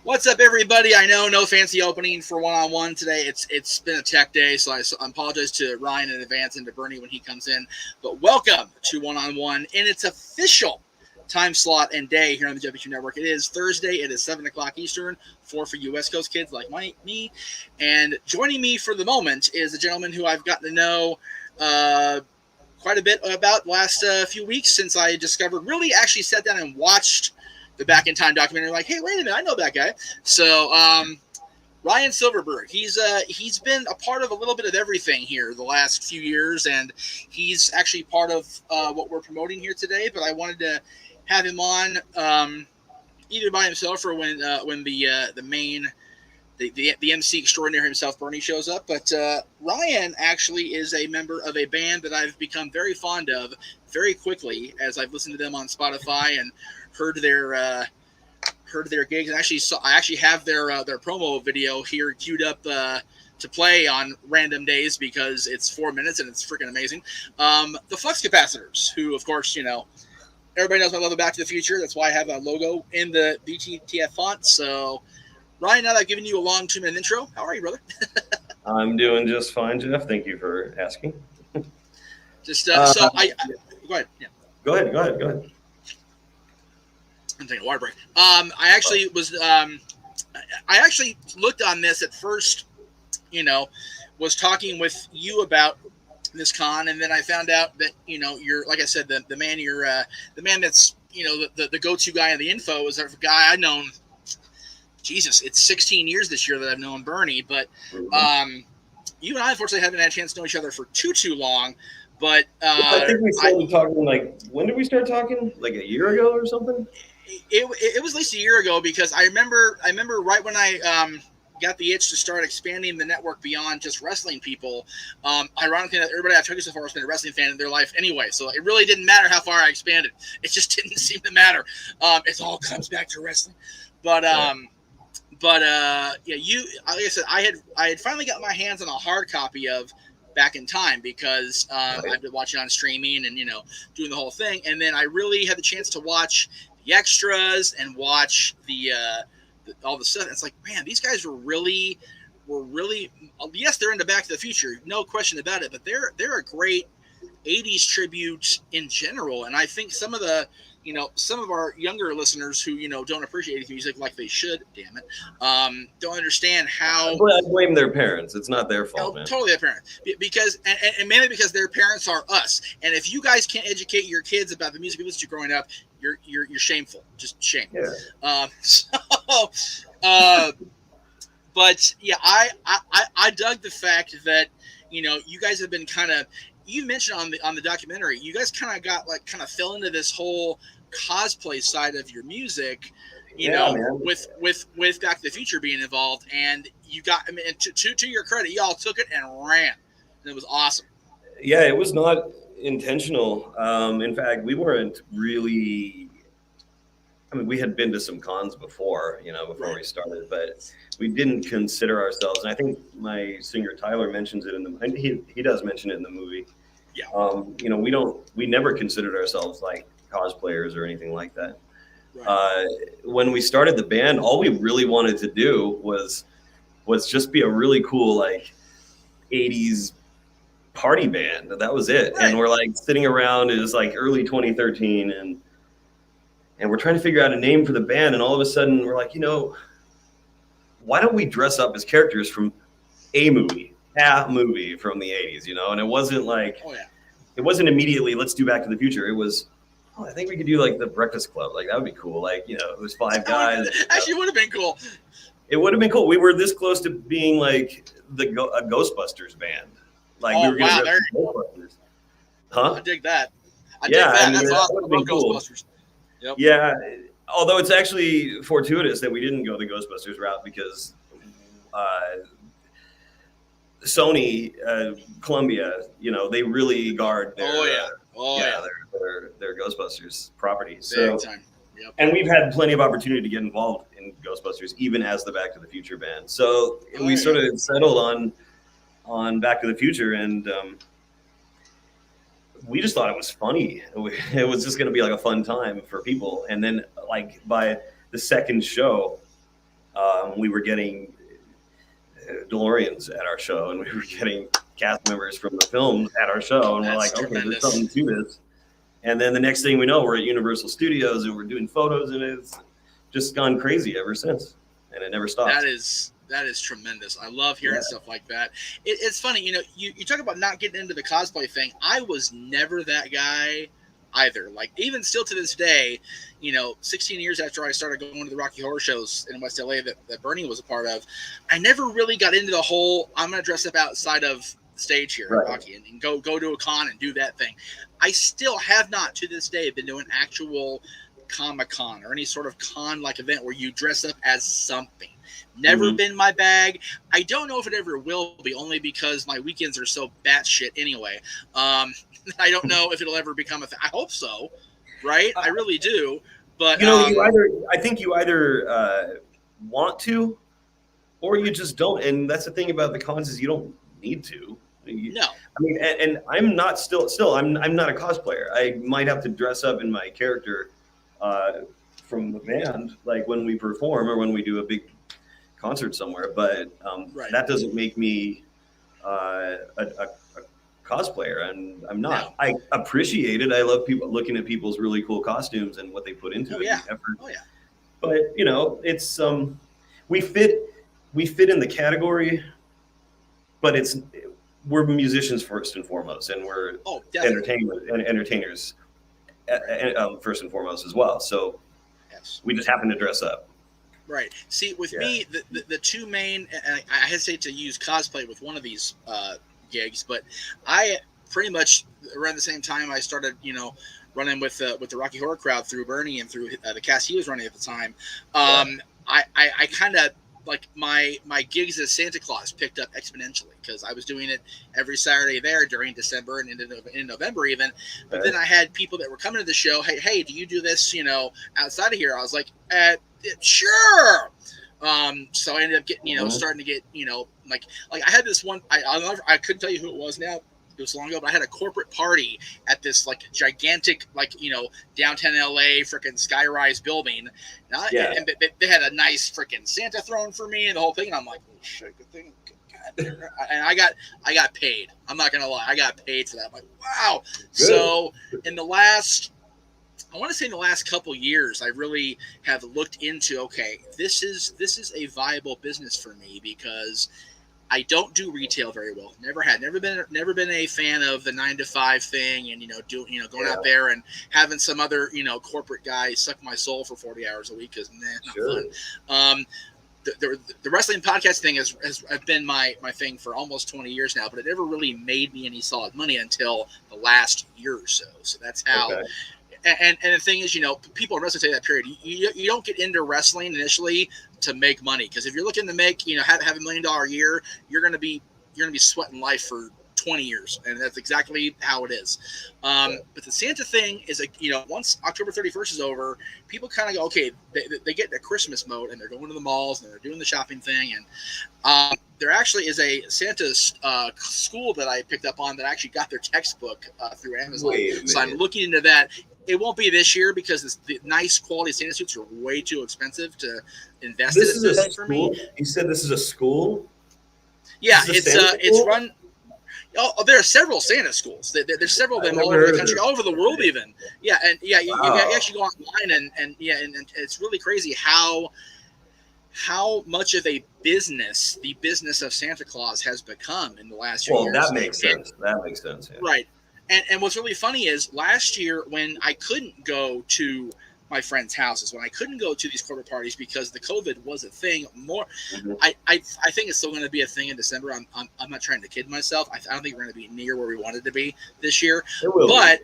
What's up, everybody? I know no fancy opening for one-on-one today. It's been a tech day, so I apologize to Ryan in advance and to Bernie when he comes in. But welcome to one-on-one in its official time slot and day here on the W2 Network. It is Thursday. It is 7 o'clock Eastern, 4 for you West Coast kids like me. And joining me for the moment is a gentleman who I've gotten to know quite a bit about the last few weeks since I discovered, really actually sat down and watched the Back in Time documentary. Like, hey, wait a minute, I know that guy. So Ryan Silverberg, he's been a part of a little bit of everything here the last few years, and he's actually part of what we're promoting here today. But I wanted to have him on either by himself or when the main the MC extraordinaire himself, Bernie, shows up. But Ryan actually is a member of a band that I've become very fond of very quickly as I've listened to them on Spotify and heard their gigs. And I actually have their promo video here queued up to play on random days because it's 4 minutes and it's freaking amazing. The Flux Capacitors, who of course everybody knows I love Back to the Future. That's why I have a logo in the BTTF font. So Ryan, now that I've given you a long 2-minute intro, how are you, brother? I'm doing just fine, Jeff. Thank you for asking. Just go ahead. Yeah. Go ahead. I'm taking a water break. I actually looked on this at first. Was talking with you about this con, and then I found out that you're, like I said, the man the man that's the go-to guy in the info is a guy I've known. Jesus, it's 16 years this year that I've known Bernie, but you and I unfortunately haven't had a chance to know each other for too long. But I think we started talking when did we start talking? Like a year ago or something? It was at least a year ago because I remember right when I got the itch to start expanding the network beyond just wrestling people. Ironically, everybody I've talked to so far has been a wrestling fan in their life anyway, so it really didn't matter how far I expanded. It just didn't seem to matter. It all comes back to wrestling. But like I said, I had finally got my hands on a hard copy of Back in Time because I've been watching on streaming and doing the whole thing, and then I really had the chance to watch the extras and watch all the stuff. And it's like, man, these guys were really yes, they're into Back to the Future, no question about it, but they're a great 80s tribute in general. And I think some of our younger listeners who don't appreciate 80s music like they should, damn it, don't understand how. I blame their parents. It's not their fault, man. Totally their parents, because and mainly because their parents are us. And if you guys can't educate your kids about the music we listened to growing up, you're shameful. Just shame. Yeah. But yeah, I dug the fact that you guys have been kind of. You mentioned on the documentary, you guys kind of fell into this whole cosplay side of your music, with Back to the Future being involved, and you got. I mean, to your credit, y'all took it and ran, and it was awesome. Yeah, it was not intentional. In fact, we weren't really. I mean, we had been to some cons before, before we started, but we didn't consider ourselves. And I think my singer Tyler mentions it he does mention it in the movie. Yeah. We never considered ourselves like cosplayers or anything like that. Right. When we started the band, all we really wanted to do was just be a really cool 80s party band. That was it. Right. And we're sitting around. It was early 2013, and we're trying to figure out a name for the band. And all of a sudden, we're like, why don't we dress up as characters from a movie from the 80s, And it wasn't it wasn't immediately, let's do Back to the Future. It was, I think we could do the Breakfast Club. That would be cool. It was 5 guys. Actually, would have been cool. It would have been cool. We were this close to being a Ghostbusters band. We were going to Ghostbusters. Huh? I dig that. That's awesome. I love cool. Ghostbusters. Yep. Yeah. Although it's actually fortuitous that we didn't go the Ghostbusters route because Sony, Columbia, they really guard their their Ghostbusters property. So, big time. Yep. And we've had plenty of opportunity to get involved in Ghostbusters, even as the Back to the Future band. So we sort of settled on Back to the Future, and we just thought it was funny. It was just going to be a fun time for people. And then by the second show, we were getting DeLoreans at our show, and we were getting cast members from the film at our show, and we're That's like, okay, tremendous. there's something to this. And then the next thing we know, we're at Universal Studios and we're doing photos, and it's just gone crazy ever since, and it never stops. That is tremendous. I love hearing stuff like that. It's funny, you talk about not getting into the cosplay thing. I was never that guy either. Like, even still to this day, 16 years after I started going to the Rocky Horror shows in West LA that Bernie was a part of, I never really got into the whole, I'm going to dress up outside of the stage here at Rocky and go to a con and do that thing. I still have not to this day been to an actual Comic-Con or any sort of con-like event where you dress up as something. Never been my bag. I don't know if it ever will be, only because my weekends are so batshit anyway. I don't know if it'll ever become a thing. I hope so, right? I really do. But I think you either want to, or you just don't. And that's the thing about the cons is you don't need to. No. I mean, and I'm not I'm not a cosplayer. I might have to dress up in my character from the band, like when we perform or when we do a big concert somewhere, but that doesn't make me a cosplayer, and I'm not. No. I appreciate it. I love looking at people's really cool costumes and what they put into it. Effort. But it's we fit in the category, but we're musicians first and foremost, and we're entertainers first and foremost as well. So we just happen to dress up. Right. See, with me, the two main, and I hesitate to use cosplay with one of these gigs, but I pretty much around the same time I started, running with the Rocky Horror crowd through Bernie and through the cast he was running at the time. I kind of like my gigs as Santa Claus picked up exponentially because I was doing it every Saturday there during December and in November even. But then I had people that were coming to the show. Hey, do you do this? Outside of here? I was like, sure. So I ended up getting, starting to get, like I had this one. I couldn't tell you who it was now. It was long ago, but I had a corporate party at this like gigantic, downtown LA freaking skyrise building. And they had a nice freaking Santa throne for me and the whole thing. And I'm like, oh shit, good thing. God. And I got paid. I'm not gonna lie, I got paid for that. I'm like, wow. Good. So in the last couple years, I really have looked into, okay, this is a viable business for me because I don't do retail very well. Never been a fan of the 9-to-5 thing and going out there and having some other corporate guy suck my soul for 40 hours a week because not fun. The wrestling podcast thing has been my thing for almost 20 years now, but it never really made me any solid money until the last year or so. So that's how. Okay. And the thing is, people in wrestling say that period. You don't get into wrestling initially to make money, because if you're looking to make, have $1 million a year, you're gonna be sweating life for 20 years, and that's exactly how it is. But the Santa thing is once October 31st is over, people kind of go, okay, they get into Christmas mode and they're going to the malls and they're doing the shopping thing, and there actually is a Santa school that I picked up on that actually got their textbook through Amazon. So I'm looking into that. It won't be this year because the nice quality Santa suits are way too expensive to invest in. This is for me. You said this is a school? Yeah, it's run. Oh, there are several Santa schools. There's several of them all over the country, all over the world, even. Yeah, and you actually go online and it's really crazy how much of a business the business of Santa Claus has become in the last few years. Well, that makes sense. That makes sense. Yeah. Right. And what's really funny is last year when I couldn't go to my friends' houses, when I couldn't go to these corporate parties because the COVID was a thing I think it's still going to be a thing in December. I'm not trying to kid myself. I don't think we're going to be near where we wanted to be this year. But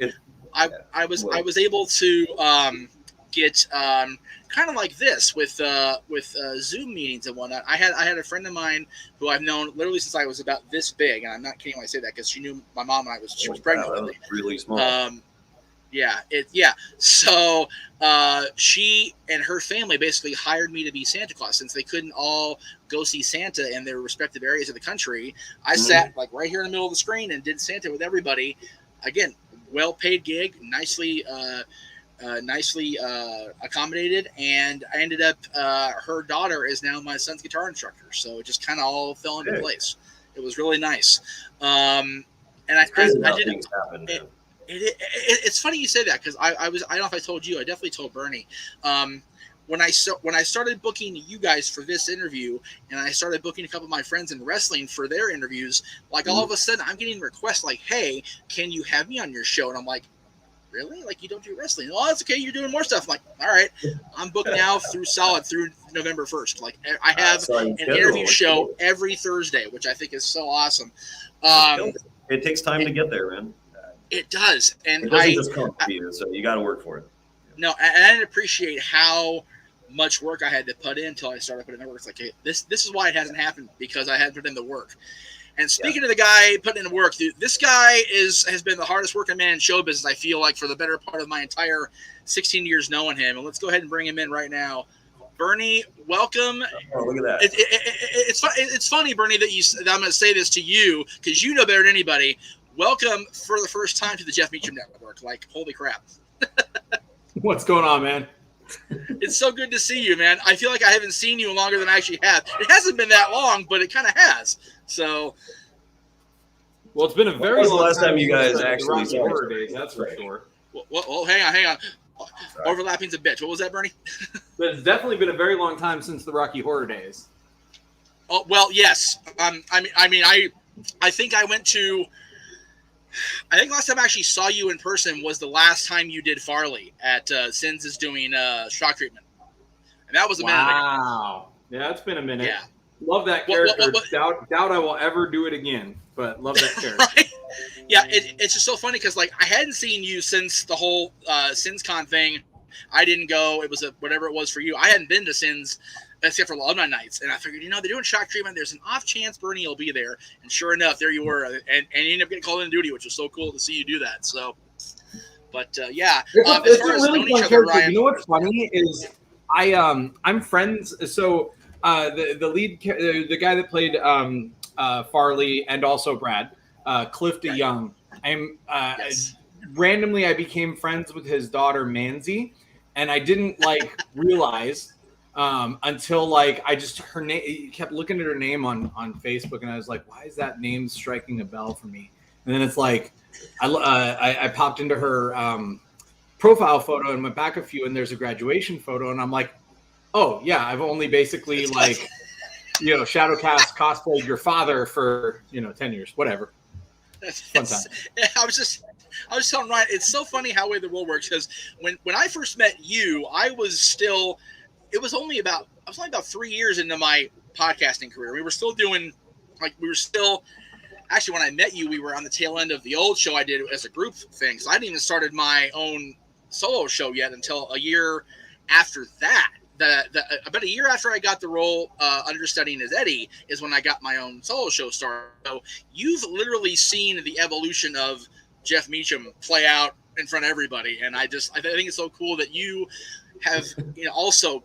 I was able to get kind of like this with Zoom meetings and whatnot. I had a friend of mine who I've known literally since I was about this big, and I'm not kidding when I say that because she knew my mom and she was pregnant with me. Really small. So she and her family basically hired me to be Santa Claus since they couldn't all go see Santa in their respective areas of the country. I sat like right here in the middle of the screen and did Santa with everybody. Again, well-paid gig, nicely nicely accommodated, and I ended up her daughter is now my son's guitar instructor. So it just kind of all fell into place. It was really nice. And it's crazy how didn't. things happen, man. It's funny you say that, because I don't know if I told you. I definitely told Bernie. When I started booking you guys for this interview, and I started booking a couple of my friends in wrestling for their interviews, like all of a sudden I'm getting requests like, "Hey, can you have me on your show?" And I'm like, "Really? Like, you don't do wrestling?" "Oh, that's okay. You're doing more stuff." I'm like, "All right, I'm booked now through November 1st. Like, I have an interview show every Thursday, which I think is so awesome. It takes time to get there, man. It does, and it doesn't just come to you, so you got to work for it. No, and I didn't appreciate how much work I had to put in until I started putting in the work. It's like, hey, this is why it hasn't happened, because I hadn't put in the work. And speaking of the guy putting in the work, dude, this guy has been the hardest working man in show business, I feel like, for the better part of my entire 16 years knowing him. And let's go ahead and bring him in right now. Bernie, welcome. Oh, look at that. It's funny, Bernie, that I'm going to say this to you, because you know better than anybody. Welcome for the first time to the Jeff Meacham Network. Like, holy crap. What's going on, man? It's so good to see you, man. I feel like I haven't seen you longer than I actually have. It hasn't been that long, but it kind of has. So, well, it's been a very long last time you guys actually saw Horror Days, that's for sure. Well, hang on. Sorry. Overlapping's a bitch. What was that, Bernie? But it's definitely been a very long time since the Rocky Horror Days. Oh, well, yes. I think I went to. I think last time I actually saw you in person was the last time you did Farley at Sins is doing shock treatment, and that was a minute ago. Wow, yeah, it's been a minute. Yeah, love that character. Doubt I will ever do it again, but love that character. Right? Yeah, it's just so funny because like I hadn't seen you since the whole SinsCon thing. I didn't go. It was whatever it was for you. I hadn't been to Sins except for alumni nights, and I figured, they're doing shock treatment. There's an off chance Bernie will be there, and sure enough, there you were, and you ended up getting called in duty, which was so cool to see you do that. So, but yeah, as far as knowing each other, Ryan, you know what's funny is I'm friends. So the lead, the guy that played Farley and also Brad, Clifton Young. Randomly I became friends with his daughter Manzi, and I didn't realize. Until I just kept looking at her name on Facebook, and I was like, why is that name striking a bell for me? And then it's like I popped into her profile photo and went back a few, and there's a graduation photo, and I'm like, oh yeah, I've only basically Shadowcast cosplayed your father for 10 years, whatever. Fun time. I was telling Ryan, it's so funny how the world works, because when I first met you, I was only about 3 years into my podcasting career. We were still doing actually, when I met you, we were on the tail end of the old show I did as a group thing. So I hadn't even started my own solo show yet until a year after that. About a year after I got the role understudying as Eddie is when I got my own solo show started. So you've literally seen the evolution of Jeff Meacham play out in front of everybody. And I think it's so cool that you have also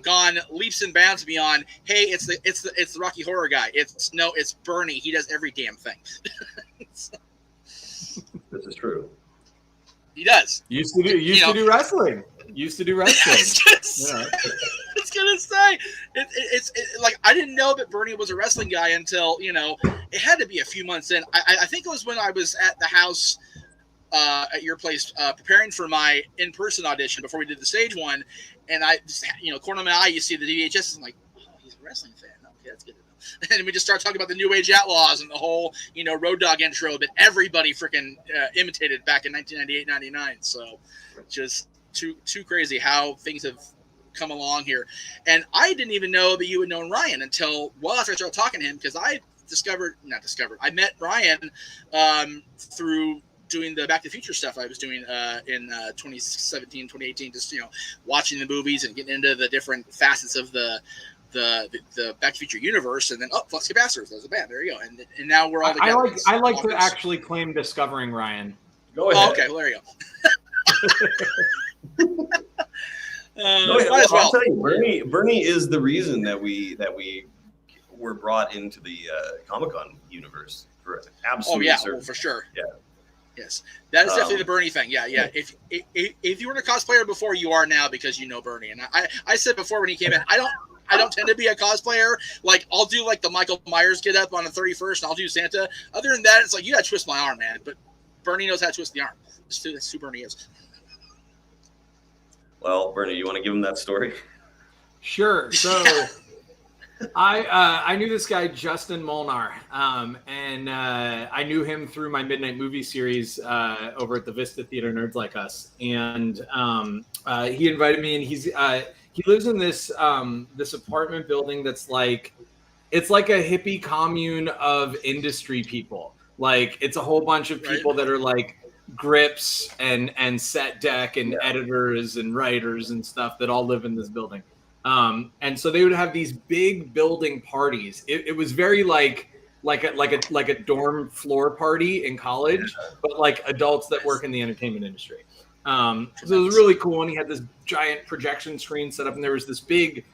gone leaps and bounds beyond, hey, it's the Rocky Horror guy. It's Bernie. He does every damn thing. This is true. He does. Used to do wrestling. I was gonna say it's like I didn't know that Bernie was a wrestling guy until it had to be a few months in. I think it was when I was at the house at your place preparing for my in-person audition before we did the stage one, and I just corner of my eye, you see the VHS, I'm like, oh, he's a wrestling fan. Okay, that's good to know. And we just start talking about the New Age Outlaws and the whole Road Dogg intro that everybody freaking imitated back in 1998-99. So just too crazy how things have come along here. And I didn't even know that you had known Ryan until well after I started talking to him, because I met Ryan through doing the Back to the Future stuff I was doing in 2017, 2018, just watching the movies and getting into the different facets of the Back to the Future universe, and then Flux Capacitors, there's a band. There you go, and now we're all together. I like to actually claim discovering Ryan. Go ahead. Oh, okay, well there you go. I'll tell you, Bernie is the reason that we were brought into the Comic-Con universe for absolutely. Oh yeah, well, for sure. Yeah. Yes, that is definitely the Bernie thing. Yeah. If you weren't a cosplayer before, you are now because you know Bernie. And I said before when he came in, I don't tend to be a cosplayer. Like I'll do like the Michael Myers get up on the 31st, and I'll do Santa. Other than that, it's like you gotta twist my arm, man. But Bernie knows how to twist the arm. That's who Bernie is. Well, Bernie, you want to give him that story? Sure. So I knew this guy, Justin Molnar, and I knew him through my Midnight Movie series over at the Vista Theater, Nerds Like Us. And he invited me, and he lives in this this apartment building that's like, it's like a hippie commune of industry people. Like it's a whole bunch of people that are like grips and set deck and editors and writers and stuff that all live in this building. And so they would have these big building parties. It was very like a dorm floor party in college, but like adults that work in the entertainment industry. So it was really cool. And he had this giant projection screen set up, and there was this big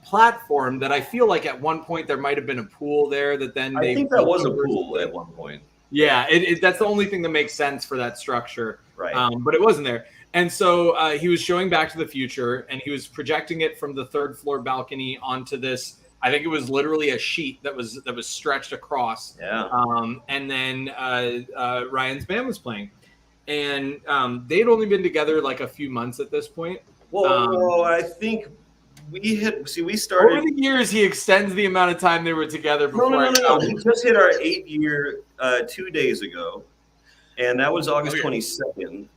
platform that I feel like at one point there might have been a pool there that then I think that was a pool at one point. Yeah, that's the only thing that makes sense for that structure. Right. But it wasn't there. And so he was showing Back to the Future, and he was projecting it from the third floor balcony onto this. I think it was literally a sheet that was stretched across. Yeah. And then Ryan's band was playing, and they'd only been together like a few months at this point. Well, I think we started over the years. He extends the amount of time they were together. Before No. We just hit our 8-year 2 days ago, and that was August 22nd.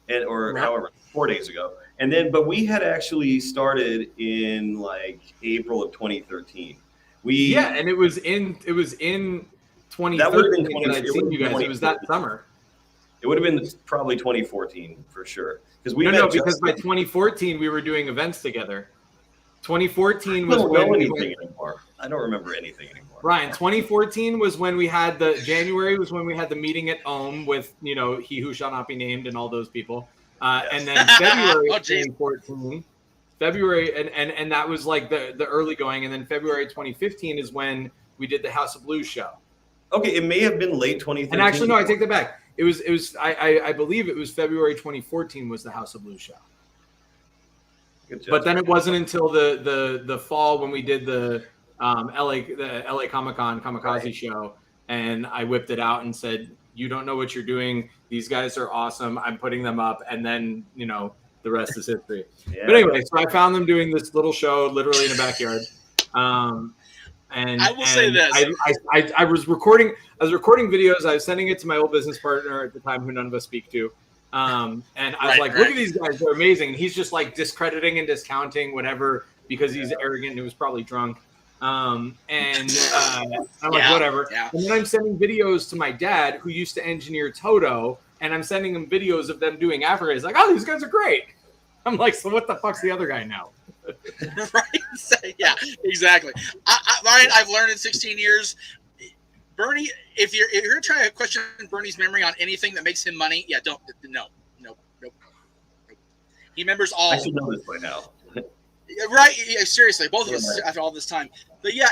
However, 4 days ago. And then, but we had actually started in like April of 2013. And it was in 2013 that would have been that I'd seen you guys. It was that summer. It would have been probably 2014 for sure. Because because by 2014 we were doing events together. 2014 was when anymore. I don't remember anything anymore. Ryan, 2014 was when we had January was when we had the meeting at Ohm with, He Who Shall Not Be Named and all those people. And then February 2014, and that was like the early going. And then February 2015 is when we did the House of Blues show. Okay, it may have been late 2013. And actually, no, I take that back. It was I believe it was February 2014 was the House of Blues show. But then it wasn't until the fall when we did the LA Comic-Con Kamikaze show, and I whipped it out and said, "You don't know what you're doing. These guys are awesome. I'm putting them up," and then the rest is history. But anyway, so I found them doing this little show literally in a backyard. And I will say this: I was recording videos. I was sending it to my old business partner at the time, who none of us speak to. And I was look at these guys, they're amazing. And he's just like discrediting and discounting whatever because he's arrogant and he was probably drunk. I'm like, whatever. Yeah. And then I'm sending videos to my dad, who used to engineer Toto, and I'm sending him videos of them doing Africa. He's like, "Oh, these guys are great." I'm like, "So what the fuck's the other guy now?" Right? Yeah, exactly. Ryan, I've learned in 16 years. Bernie, if you're trying to question Bernie's memory on anything that makes him money, no. He remembers all. I should know this by now. Right? Yeah, seriously, both of us after all this time. But yeah,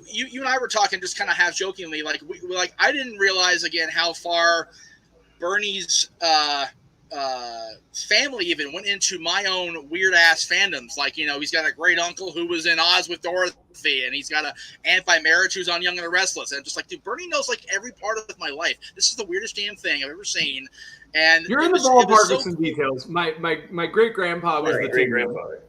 you and I were talking just kind of half jokingly, like I didn't realize again how far Bernie's family even went into my own weird ass fandoms. Like, he's got a great uncle who was in Oz with Dorothy, and he's got an aunt by marriage who's on Young and the Restless. And I'm just like, dude, Bernie knows like every part of my life. This is the weirdest damn thing I've ever seen. And you're in the ballpark with some details. My great grandpa was the great grandfather.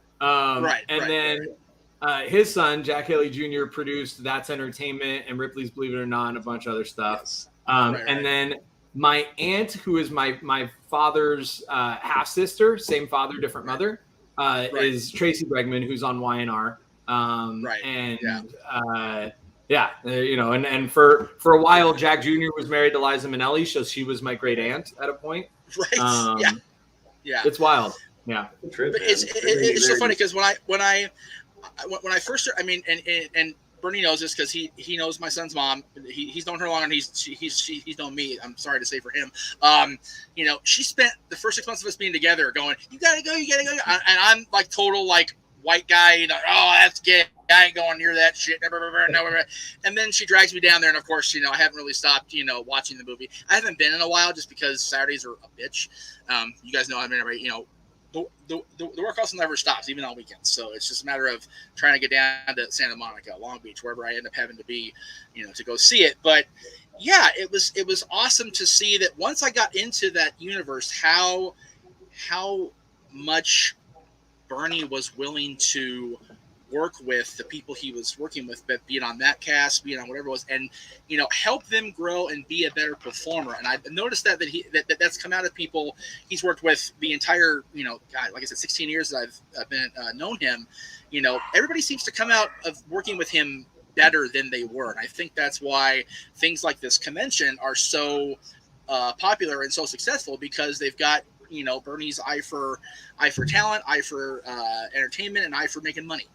His son Jack Haley Jr. produced That's Entertainment and Ripley's Believe It or Not and a bunch of other stuff. Yes. And then my aunt, who is my father's half sister, same father, different mother, is Tracy Bregman, who's on YNR. And for a while, Jack Jr. was married to Liza Minnelli, so she was my great aunt at a point. Right. Yeah. It's wild. Yeah. But it's so funny because when I first started, I mean, and Bernie knows this because he knows my son's mom. He's known her long, and he's known me. I'm sorry to say for him. She spent the first 6 months of us being together going, you gotta go, and I'm like total like white guy, oh, that's gay, I ain't going near that shit. And then she drags me down there, and of course, I haven't really stopped, watching the movie. I haven't been in a while just because Saturdays are a bitch. You guys know I'm in the work hustle never stops, even on weekends. So it's just a matter of trying to get down to Santa Monica, Long Beach, wherever I end up having to be, to go see it. But yeah, it was awesome to see that once I got into that universe, how much Bernie was willing to work with the people he was working with, but being on that cast, being on whatever it was, and help them grow and be a better performer. And I've noticed that's come out of people he's worked with the entire, God, like I said, 16 years that I've been known him. Everybody seems to come out of working with him better than they were, and I think that's why things like this convention are so popular and so successful, because they've got Bernie's eye for talent, eye for entertainment, and eye for making money.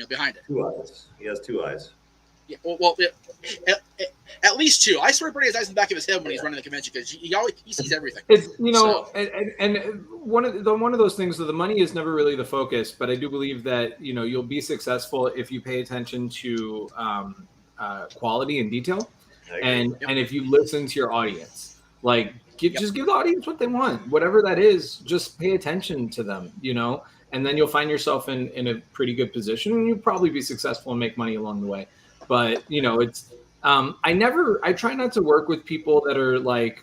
Behind it. 2 eyes. He has 2 eyes. Yeah, well, at least 2. I swear Bernie has eyes in the back of his head when he's running the convention, because he sees everything. It's and one of those things. So the money is never really the focus, but I do believe that you'll be successful if you pay attention to quality and detail, and if you listen to your audience. Like, just give the audience what they want, whatever that is. Just pay attention to them, and then you'll find yourself in a pretty good position, and you'll probably be successful and make money along the way. But it's I try not to work with people that are like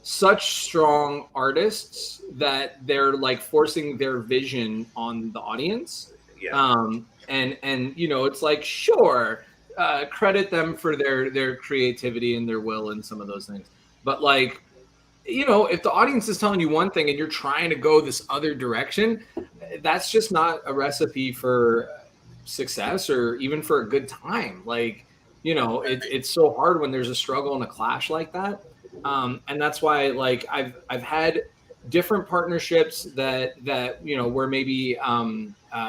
such strong artists that they're like forcing their vision on the audience. And it's like, sure, credit them for their creativity and their will and some of those things, but like, if the audience is telling you one thing and you're trying to go this other direction, that's just not a recipe for success or even for a good time. Like, it's so hard when there's a struggle and a clash like that. And that's why, like, I've had different partnerships that where maybe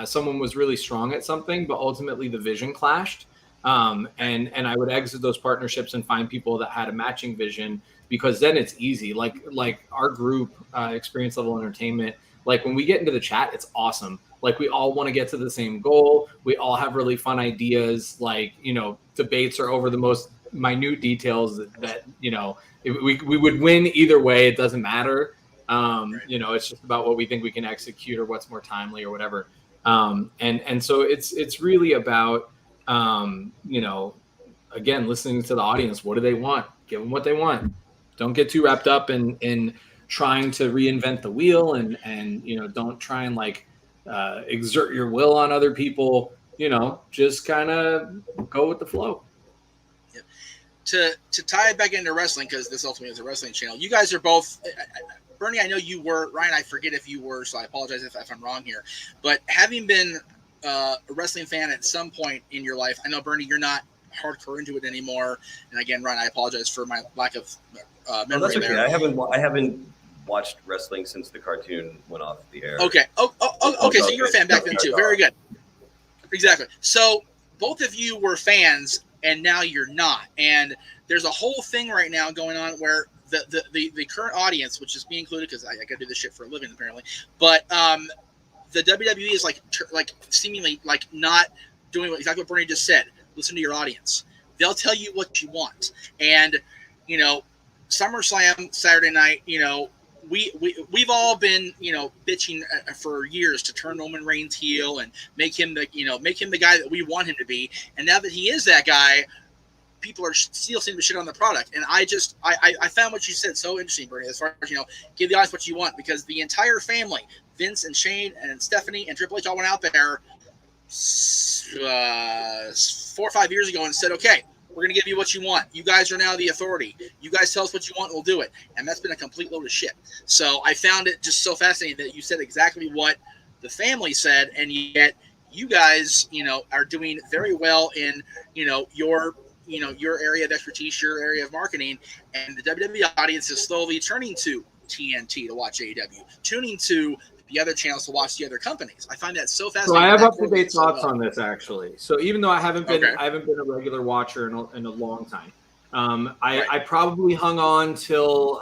someone was really strong at something, but ultimately the vision clashed. And I would exit those partnerships and find people that had a matching vision, because then it's easy. Like our group, Experience Level Entertainment, like when we get into the chat, it's awesome. Like we all want to get to the same goal. We all have really fun ideas. Like, debates are over the most minute details that we would win either way. It doesn't matter. It's just about what we think we can execute or what's more timely or whatever. And so it's really about, again, listening to the audience. What do they want? Give them what they want. Don't get too wrapped up in trying to reinvent the wheel, and don't try and like exert your will on other people. Just kind of go with the flow. Yep. To tie it back into wrestling, because this ultimately is a wrestling channel. You guys are both. Bernie, I know you were. Ryan, I forget if you were, so I apologize if I'm wrong here. But having been a wrestling fan at some point in your life, I know, Bernie, you're not hardcore into it anymore. And again, Ryan, I apologize for my lack of memory. That's okay. There. I haven't watched wrestling since the cartoon went off the air. Okay. Okay. So you're a fan back then too. Very good. Exactly. So both of you were fans, and now you're not. And there's a whole thing right now going on where the current audience, which is me included, because I got to do this shit for a living apparently, but the WWE is like seemingly like not doing exactly what Bernie just said. Listen to your audience. They'll tell you what you want. And SummerSlam Saturday night, we've all been bitching for years to turn Roman Reigns heel and make him the guy that we want him to be. And now that he is that guy, people are still seeming to shit on the product. And I found what you said so interesting, Bernie, as far as give the audience what you want, because the entire family, Vince and Shane and Stephanie and Triple H, all went out there 4 or 5 years ago and said, okay, we're going to give you what you want. You guys are now the authority. You guys tell us what you want, and we'll do it. And that's been a complete load of shit. So I found it just so fascinating that you said exactly what the family said, and yet you guys, are doing very well in, your area of expertise, your area of marketing, and the WWE audience is slowly turning to TNT to watch AEW, tuning to the other channels to watch the other companies. I find that so fascinating. So I have up-to-date thoughts on this, actually. So even though I haven't been a regular watcher in a long time, I probably hung on till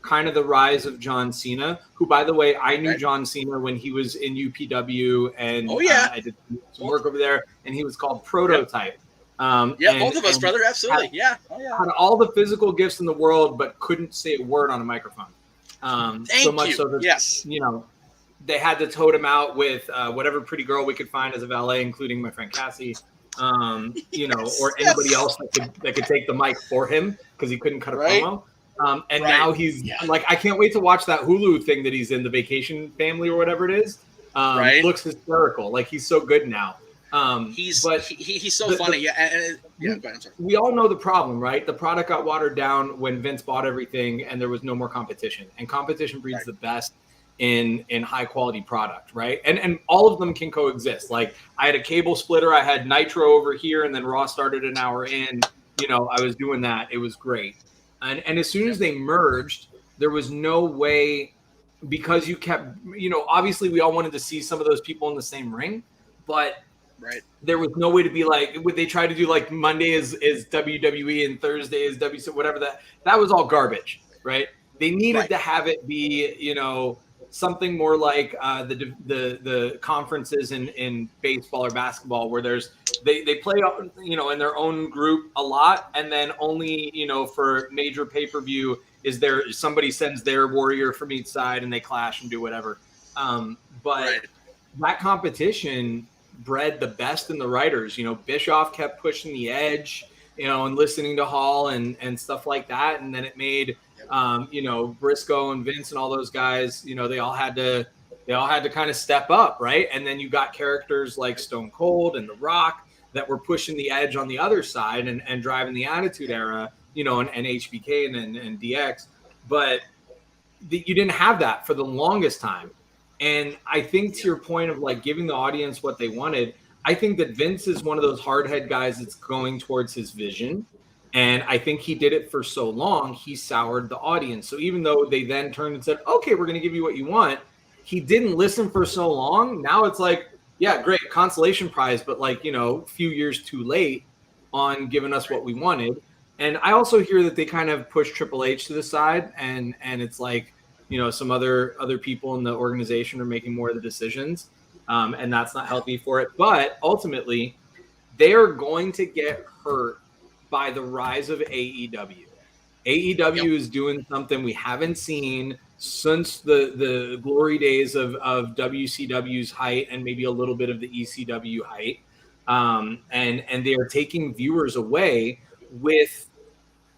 kind of the rise of John Cena, who, by the way, I knew Right. John Cena when he was in UPW, and I did some work over there, and he was called Prototype. Both of us, brother, absolutely. Had all the physical gifts in the world, but couldn't say a word on a microphone. So much so that, you know, they had to tote him out with whatever pretty girl we could find as a valet, including my friend Cassie, you know, or anybody else that could take the mic for him because he couldn't cut a promo. Now he's like, I can't wait to watch that Hulu thing that he's in, the Vacation Family or whatever it is. Looks hysterical. Like, he's so good now. He's so funny. Go ahead, I'm sorry. We all know the problem, right? The product got watered down when Vince bought everything and there was no more competition. And competition breeds the best in high quality product, right? And all of them can coexist. Like, I had a cable splitter, I had Nitro over here, and then Raw started an hour in. You know, I was doing that. It was great. And as soon as they merged, there was no way, because you kept, you know, obviously we all wanted to see some of those people in the same ring, but there was no way to be like, would they try to do like Monday is WWE and Thursday is WC, whatever that was all garbage, right? They needed to have it be, you know, something more like the conferences in baseball or basketball, where they play, you know, in their own group a lot, and then only, you know, for major pay-per-view is there somebody sends their warrior from each side and they clash and do whatever. But that competition bred the best in the writers. You know, Bischoff kept pushing the edge, you know, and listening to Hall and stuff like that, and then it made you know, Briscoe and Vince and all those guys, you know, they all had to kind of step up, right? And then you got characters like Stone Cold and The Rock that were pushing the edge on the other side and driving the Attitude Era, you know, and HBK and DX. But you didn't have that for the longest time. And I think, to your point of like giving the audience what they wanted, I think that Vince is one of those hardhead guys that's going towards his vision. And I think he did it for so long, he soured the audience. So even though they then turned and said, okay, we're going to give you what you want, he didn't listen for so long. Now it's like, yeah, great, consolation prize, but like, you know, a few years too late on giving us what we wanted. And I also hear that they kind of push Triple H to the side, and it's like, you know, some other people in the organization are making more of the decisions, and that's not healthy for it. But ultimately, they are going to get hurt by the rise of AEW. AEW is doing something we haven't seen since the glory days of WCW's height and maybe a little bit of the ECW height. And they are taking viewers away with,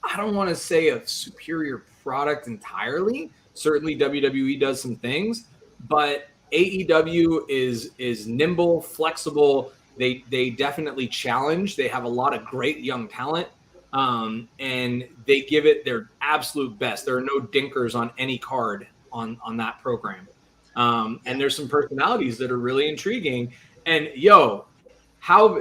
I don't want to say a superior product entirely. Certainly WWE does some things, but AEW is nimble, flexible. They definitely challenge. They have a lot of great young talent, and they give it their absolute best. There are no dinkers on any card on that program. And there's some personalities that are really intriguing. And how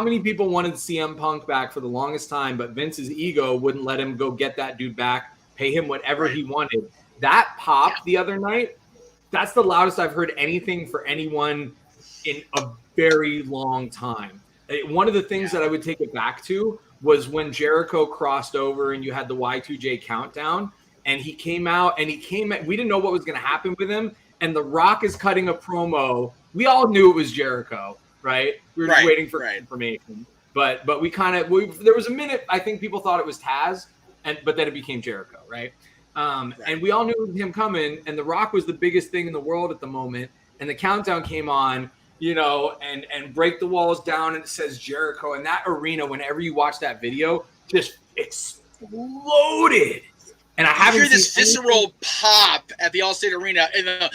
many people wanted CM Punk back for the longest time, but Vince's ego wouldn't let him go get that dude back, pay him whatever he wanted. That popped the other night. That's the loudest I've heard anything for anyone in a very long time. One of the things that I would take it back to was when Jericho crossed over and you had the Y2J countdown, and he came out and we didn't know what was going to happen with him. And The Rock is cutting a promo. We all knew it was Jericho, right? We were just waiting for information, but we there was a minute, I think people thought it was Taz, but then it became Jericho, right? And we all knew it was him coming, and The Rock was the biggest thing in the world at the moment. And the countdown came on, you know, and break the walls down, and it says Jericho. And that arena, whenever you watch that video, just exploded. And I haven't hear this visceral pop at the Allstate Arena. And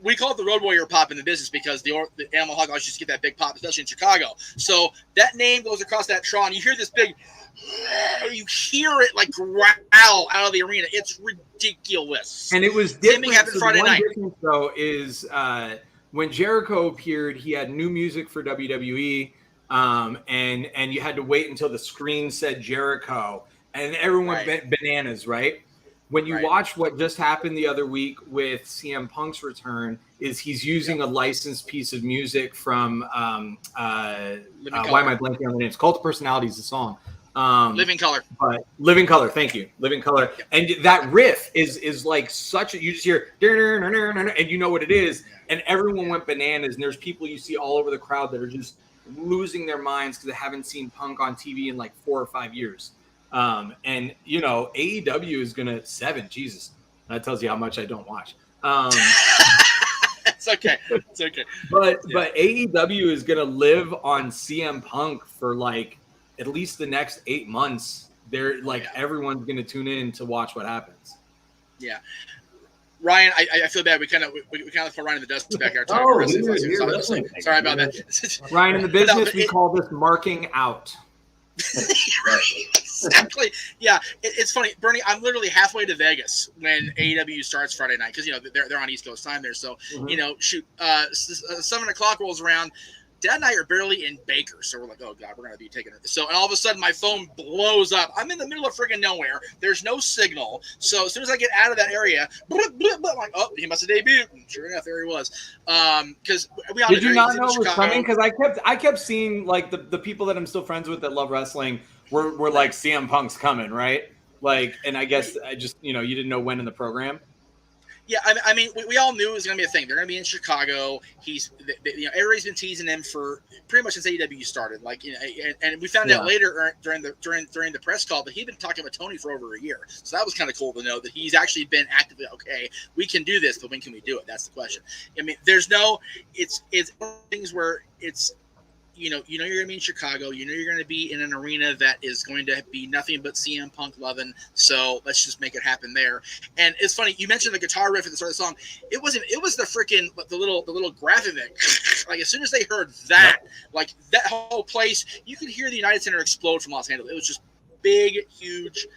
we call it the Road Warrior pop in the business because the Animal Hog always used to get that big pop, especially in Chicago. So that name goes across that Tron. You hear this big, you hear it like growl out of the arena. It's ridiculous. And it was different. Same thing happened Friday night. Difference, though, is when Jericho appeared, he had new music for WWE, and you had to wait until the screen said Jericho, and everyone went bananas, right? When you watch what just happened the other week with CM Punk's return, is he's using a licensed piece of music from why am I blanking on the name? It's Cult of Personality is the song. Living Color. But Living Color, thank you. Living Color. Yep. And that riff is like such a, you just hear, and you know what it is. And everyone went bananas. And there's people you see all over the crowd that are just losing their minds because they haven't seen punk on TV in like 4 or 5 years. And, you know, AEW is going to, Jesus, that tells you how much I don't watch. It's okay. It's okay. But AEW is going to live on CM Punk for like at least the next 8 months. They're like, everyone's going to tune in to watch what happens. Yeah. Ryan, I feel bad. We kind of throw Ryan in the dust back here. Sorry about that. Ryan, in the business, we call this marking out. Exactly. Yeah, it's funny, Bernie. I'm literally halfway to Vegas when AEW starts Friday night because, you know, they're on East Coast time there. So, you know, 7 o'clock rolls around. Dad and I are barely in Baker, so we're like, oh God, we're gonna be taking it. So, and all of a sudden, my phone blows up. I'm in the middle of friggin' nowhere. There's no signal. So as soon as I get out of that area, I'm like, oh, he must have debuted. And sure enough, there he was. Because did you not know it was coming? Because I kept seeing like the people that I'm still friends with that love wrestling were like CM Punk's coming, right? Like, and I guess I just, you know, you didn't know when in the program. Yeah, I mean, we all knew it was going to be a thing. They're going to be in Chicago. You know, everybody's been teasing him for pretty much since AEW started. Like, you know, and we found out later during the press call that he'd been talking with Tony for over a year. So that was kind of cool to know that he's actually been actively okay. We can do this, but when can we do it? That's the question. I mean, it's one of the things where it's. You know you're going to be in Chicago. You know you're going to be in an arena that is going to be nothing but CM Punk loving. So let's just make it happen there. And it's funny, you mentioned the guitar riff at the start of the song. It was the freaking the little graphic. Like as soon as they heard that, like that whole place, you could hear the United Center explode from Los Angeles. It was just big, huge.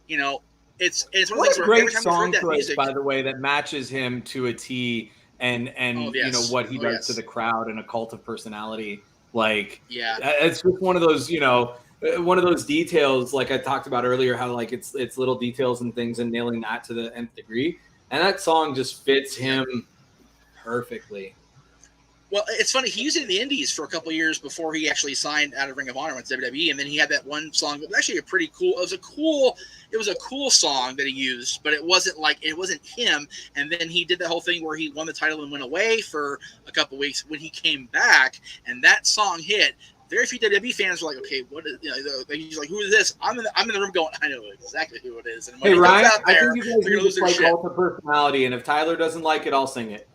You know, it's one of those things where every time you heard that music, by the way, that matches him to a T, and you know what he does to the crowd and a cult of personality. Like, it's just one of those, you know, one of those details, like I talked about earlier, how like it's little details and things and nailing that to the nth degree. And that song just fits him perfectly. Well, it's funny. He used it in the Indies for a couple of years before he actually signed out of Ring of Honor with WWE, and then he had that one song. It was actually it was a cool song that he used, but it wasn't him. And then he did the whole thing where he won the title and went away for a couple of weeks. When he came back, and that song hit, very few WWE fans were like, "Okay, what is?" You know, he's like, "Who is this?" I'm in the room going, "I know exactly who it is." And when hey, Ryan, out there, I think you guys need to play Cult of Personality, and if Tyler doesn't like it, I'll sing it.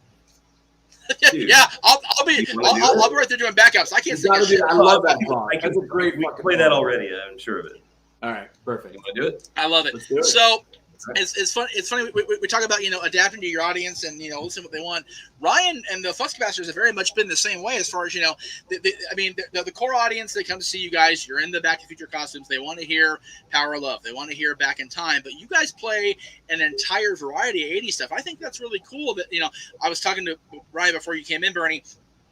Yeah, I'll be right there doing backups. I can't sing it. I love that song. That's a great fucking play that already. I'm sure of it. All right, perfect. You want to do it? I love it. Let's do it. So it's fun. It's funny. We talk about, you know, adapting to your audience and, you know, listen to what they want. Ryan and the Flux Capacitors have very much been the same way as far as, you know, the core audience, they come to see you guys. You're in the Back to the Future costumes. They want to hear Power of Love. They want to hear Back in Time. But you guys play an entire variety of 80s stuff. I think that's really cool that, you know, I was talking to Ryan before you came in, Bernie.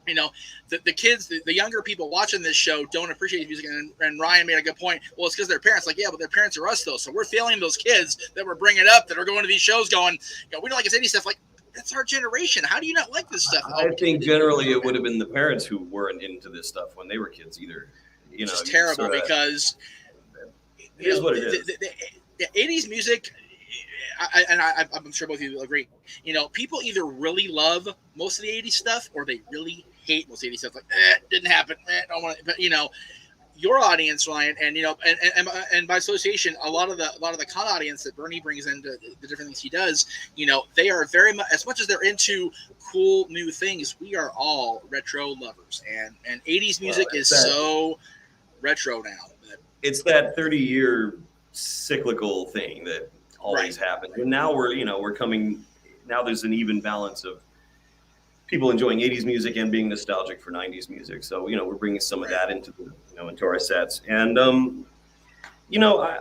You know, the kids, the younger people watching this show don't appreciate music. And Ryan made a good point. Well, it's because their parents, like, yeah, but their parents are us, though. So we're failing those kids that we're bringing up that are going to these shows going, you know, we don't like this 80s stuff. Like, that's our generation. How do you not like this stuff? I think generally it would have been the parents who weren't into this stuff when they were kids either. You know, it's terrible because it is what it is. The 80s music, I'm sure both of you will agree, you know, people either really love most of the 80s stuff or they really hate most of the 80s stuff. Like, didn't happen. Don't want it. But, you know, your audience, Ryan, and, you know, and by association, a lot of the con audience that Bernie brings into the different things he does, you know, they are very much, as much as they're into cool new things, we are all retro lovers, and 80s music is so retro now. It's that 30-year cyclical thing that always happens, and now we're coming. Now there's an even balance of people enjoying 80s music and being nostalgic for 90s music. So, you know, we're bringing some of that into into our sets. And, you know,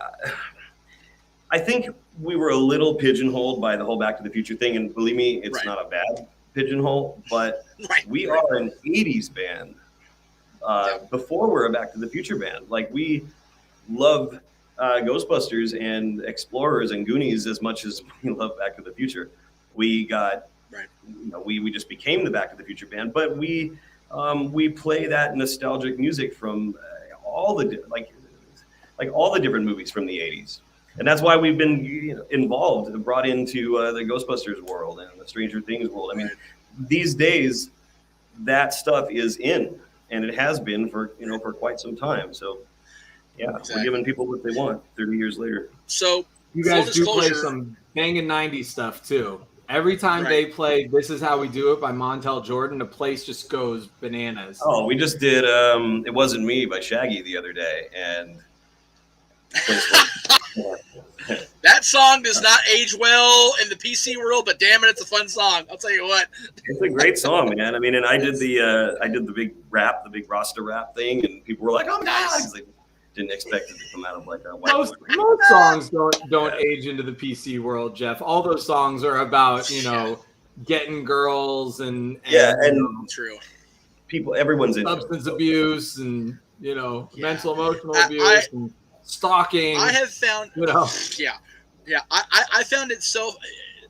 I think we were a little pigeonholed by the whole Back to the Future thing. And believe me, it's not a bad pigeonhole, but we are an 80s band before we're a Back to the Future band. Like, we love Ghostbusters and Explorers and Goonies as much as we love Back to the Future. We got, you know, we just became the Back to the Future band, but we play that nostalgic music from all the, like like all the different movies from the 80s. And that's why we've been involved, brought into the Ghostbusters world and the Stranger Things world. I mean, these days, that stuff is in, and it has been for quite some time. So, yeah, We're giving people what they want 30 years later. So, you guys do play some banging 90s stuff too. Every time they play "This Is How We Do It" by Montel Jordan, the place just goes bananas. Oh, we just did "It Wasn't Me" by Shaggy the other day, and that song does not age well in the PC world, but damn it, it's a fun song. I'll tell you what. It's a great song, man. I mean, and I did the big rap, the big Rasta rap thing, and people were like, "Oh my God!" Like, didn't expect it to come out of like a white. Most songs don't age into the PC world, Jeff. All those songs are about getting girls and true. People, everyone's into substance abuse and mental emotional abuse and stalking. I have found I found it so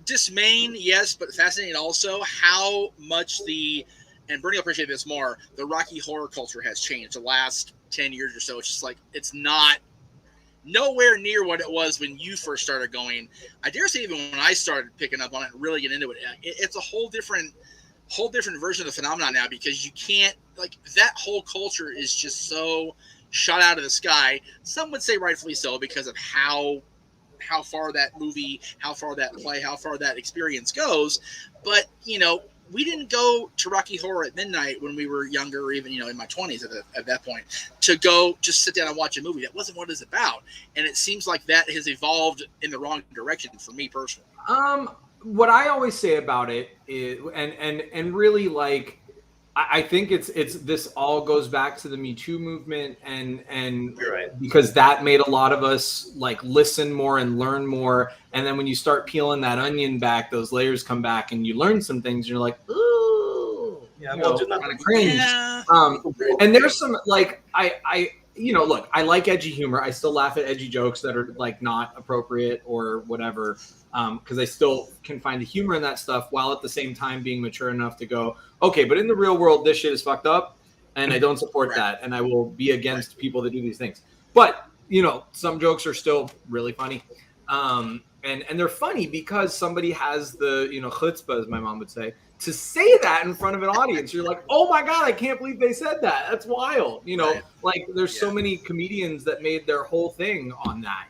dismaying, yes, but fascinating also how much and Bernie will appreciate this more, the Rocky Horror culture has changed the last 10 years or so. It's just like it's not nowhere near what it was when you first started going. I dare say even when I started picking up on it and really get into it, it's a whole different version of the phenomenon now, because you can't, like, that whole culture is just so shot out of the sky. Some would say rightfully so, because of how far that movie, how far that play, how far that experience goes. But we didn't go to Rocky Horror at midnight when we were younger, or even in my 20s at that point, to go just sit down and watch a movie. That wasn't what it's about, and it seems like that has evolved in the wrong direction for me personally. What I always say about it is, and really, like, I think it's this all goes back to the Me Too movement, and You're right. Because that made a lot of us like listen more and learn more. And then when you start peeling that onion back, those layers come back, and you learn some things. And you're like, ooh, kind of cringe. Yeah. And there's some like look, I like edgy humor. I still laugh at edgy jokes that are like not appropriate or whatever, because I still can find the humor in that stuff, while at the same time being mature enough to go, okay, but in the real world, this shit is fucked up, and I don't support that, and I will be against people that do these things. But some jokes are still really funny, and they're funny because somebody has the chutzpah, as my mom would say, to say that in front of an audience. You're like, oh my God, I can't believe they said that. That's wild. Like there's so many comedians that made their whole thing on that.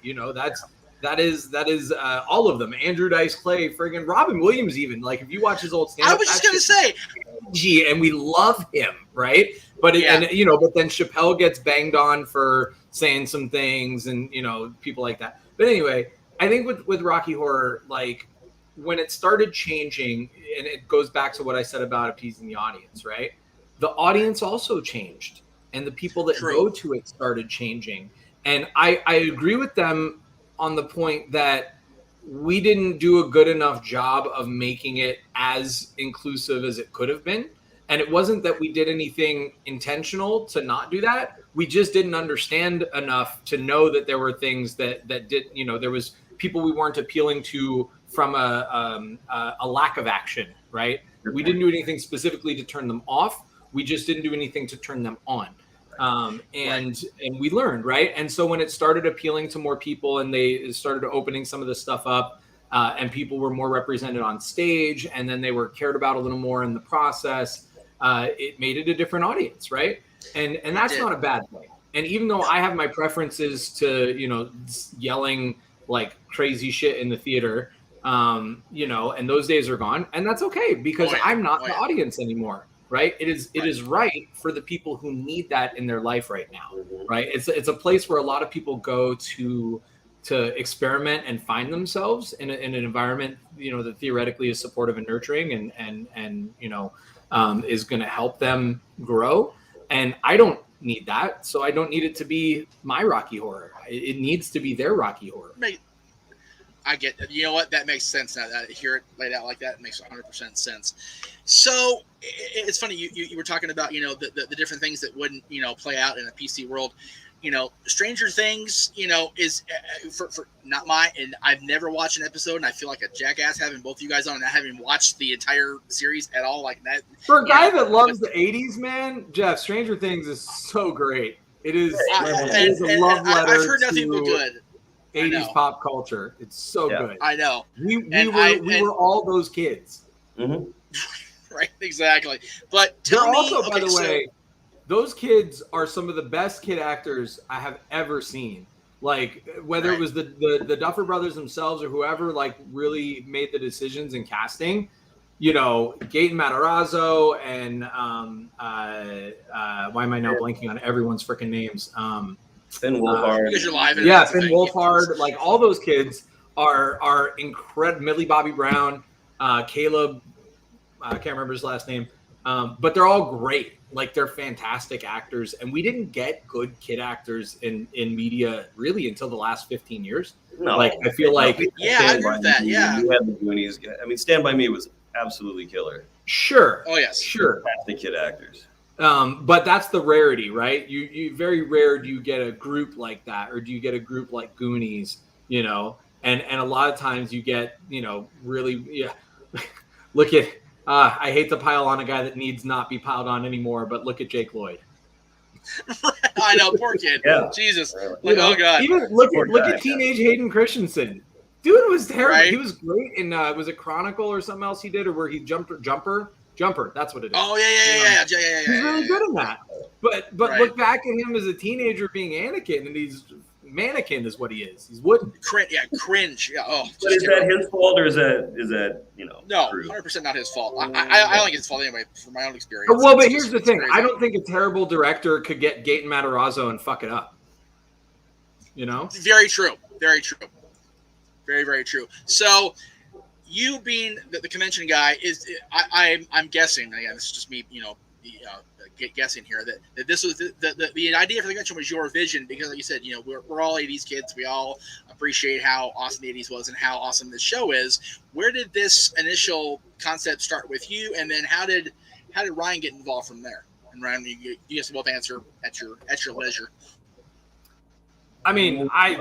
That is all of them. Andrew Dice Clay, friggin' Robin Williams, even. Like if you watch his old stand-up, I was just gonna say, and we love him, right? But but then Chappelle gets banged on for saying some things, and people like that. But anyway, I think with Rocky Horror, like when it started changing, and it goes back to what I said about appeasing the audience, right? The audience also changed, and the people that go to it started changing. And I agree with them on the point that we didn't do a good enough job of making it as inclusive as it could have been. And it wasn't that we did anything intentional to not do that. We just didn't understand enough to know that there were things that did, there was people we weren't appealing to from a lack of action, right? We didn't do anything specifically to turn them off. We just didn't do anything to turn them on. And we learned, right? And so when it started appealing to more people, and they started opening some of this stuff up, and people were more represented on stage, and then they were cared about a little more in the process, it made it a different audience, right? And that's not a bad thing. And even though I have my preferences to, yelling like crazy shit in the theater, and those days are gone, and that's okay, because I'm not the audience anymore. Right. It is right for the people who need that in their life right now. Right. It's a place where a lot of people go to experiment and find themselves in an environment, that theoretically is supportive and nurturing and is going to help them grow. And I don't need that. So I don't need it to be my Rocky Horror. It needs to be their Rocky Horror. I get that. You know what? That makes sense now that I hear it laid out like that. It makes 100% sense. So it's funny. You were talking about, the different things that wouldn't, play out in a PC world. Stranger Things, is for not and I've never watched an episode, and I feel like a jackass having both you guys on and not having watched the entire series at all like that. For a guy that loves the 80s, man, Jeff, Stranger Things is so great. It is and a love letter I've heard nothing but to good. 80s pop culture. It's so good. I know. We were all those kids. Mm-hmm. Right, exactly. But they're also, by the way, those kids are some of the best kid actors I have ever seen. Like, whether it was the Duffer Brothers themselves or whoever, like, really made the decisions in casting, you know, Gaten Matarazzo and why am I now blanking on everyone's freaking names? Finn Wolfhard. Because you're live. Yeah, Finn Wolfhard. Like, all those kids are incredible. Millie Bobby Brown, Caleb, I can't remember his last name, but they're all great. Like, they're fantastic actors, and we didn't get good kid actors in media really until the last 15 years. No, like, I feel like I agree with that. Yeah, you had the Goonies. I mean, Stand By Me was absolutely killer. Sure. Oh yes. Sure. Fantastic kid actors. But that's the rarity, right? You very rare do you get a group like that, or do you get a group like Goonies, you know? And a lot of times you get, you know, really, look at. I hate to pile on a guy that needs not be piled on anymore, but look at Jake Lloyd. I know, poor kid. Yeah. Jesus. You know, oh God. Even look at teenage Hayden Christensen. Dude was terrible. Right? He was great in was it Chronicle or something else he did, or where he Jumper. That's what it is. Oh yeah. He's really good in that. But look back at him as a teenager being Anakin, and he's mannequin is what he is. He's wooden. Cringe. Yeah. Oh. But is that his fault, or is that you know? No, true? 100% not his fault. I don't think it's his fault anyway, from my own experience. Well, but here's the thing: crazy. I don't think a terrible director could get Gaten Matarazzo and fuck it up. You know? Very true. Very true. Very, very true. So, you being the convention guy I'm guessing. Again, this is just me. You know, guessing here that this was the idea for the convention was your vision, because like you said, you know, we're all 80s kids. We all appreciate how awesome the 80s was and how awesome this show is. Where did this initial concept start with you, and then how did Ryan get involved from there? And Ryan, you guys both answer at your leisure. I mean, I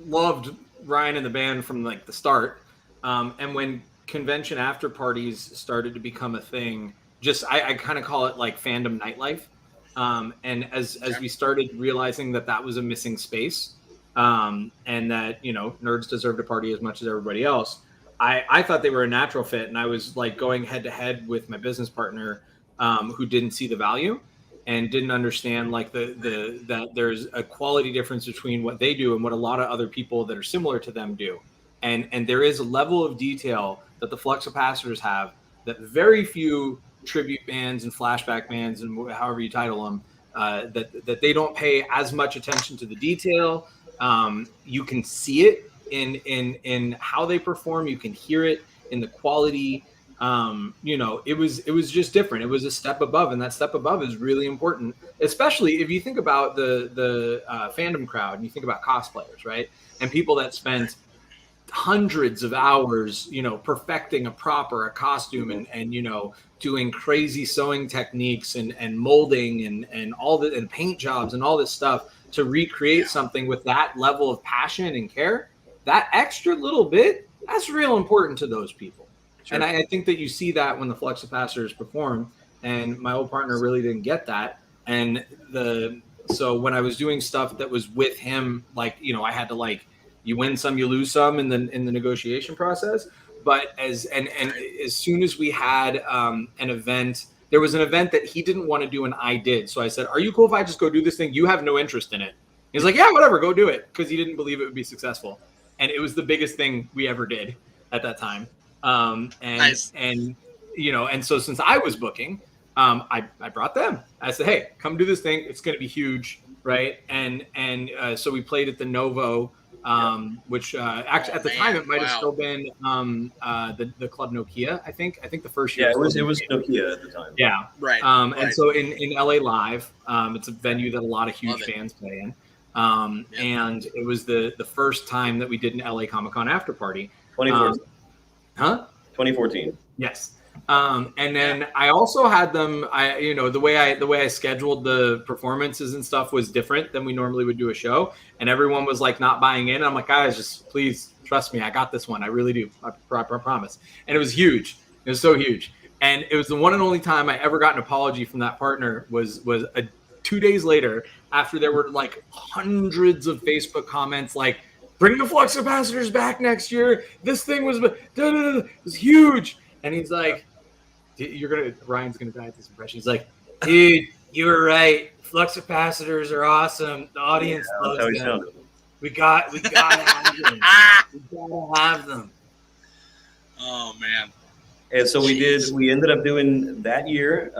loved Ryan and the band from like the start, and when convention after parties started to become a thing. I kind of call it like fandom nightlife. And as we started realizing that was a missing space, and that, you know, nerds deserve to party as much as everybody else, I thought they were a natural fit. And I was like going head to head with my business partner, who didn't see the value and didn't understand like that there's a quality difference between what they do and what a lot of other people that are similar to them do. And there is a level of detail that the Flux Capacitors have that very few tribute bands and flashback bands and however you title them, that they don't pay as much attention to the detail. You can see it in how they perform. You can hear it in the quality. You know, it was just different. It was a step above, and that step above is really important, especially if you think about the fandom crowd and you think about cosplayers, right? And people that spent hundreds of hours, you know, perfecting a prop or a costume and you know, doing crazy sewing techniques and molding and all the and paint jobs and all this stuff to recreate something with that level of passion and care. That extra little bit, that's real important to those people. Sure. And I think that you see that when the Flux Capacitors perform, and my old partner really didn't get that. And so when I was doing stuff that was with him, like, you know, I had to like, you win some, you lose some in the negotiation process. But as soon as we had an event, there was an event that he didn't want to do and I did. So I said, "Are you cool if I just go do this thing? You have no interest in it." He's like, "Yeah, whatever, go do it," because he didn't believe it would be successful. And it was the biggest thing we ever did at that time. Nice. And you know, and so since I was booking, I brought them. I said, "Hey, come do this thing. It's going to be huge, right?" And so we played at the Novo. Which actually at the time it might have still been the Club Nokia. I think the first year. Yeah, it was Nokia at the time. Yeah, right. And so in LA Live, it's a venue that a lot of huge fans play in. And it was the first time that we did an LA Comic Con after party. 2014. 2014. Yes. And then I also had them. The way I scheduled the performances and stuff was different than we normally would do a show. And everyone was like not buying in. I'm like, guys, just please trust me. I got this one. I really do. I promise. And it was huge. It was so huge. And it was the one and only time I ever got an apology from that partner was 2 days later, after there were like hundreds of Facebook comments like, bring the flux capacitors back next year. This thing was huge. And he's like, Ryan's gonna die at this impression. He's like, dude, you were right. Flux capacitors are awesome. The audience loves them. We gotta have them. We gotta have them. Oh man. And so we ended up doing that year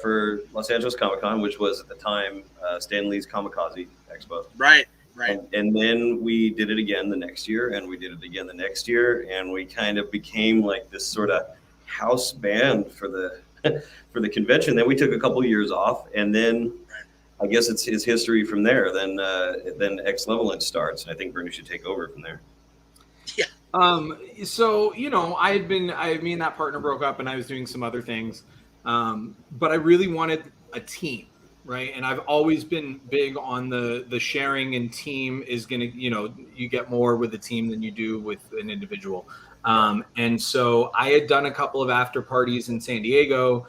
for Los Angeles Comic-Con, which was at the time Stan Lee's Kamikaze Expo. Right. And then we did it again the next year, and we did it again the next year, and we kind of became like this sort of house band for the convention. Then we took a couple of years off, and then I guess it's history from there. Then X Leveling starts, and I think Bernie should take over from there. Yeah. So, me and that partner broke up, and I was doing some other things. But I really wanted a team, right? And I've always been big on the sharing, and team is going to, you get more with a team than you do with an individual. And so I had done a couple of after parties in San Diego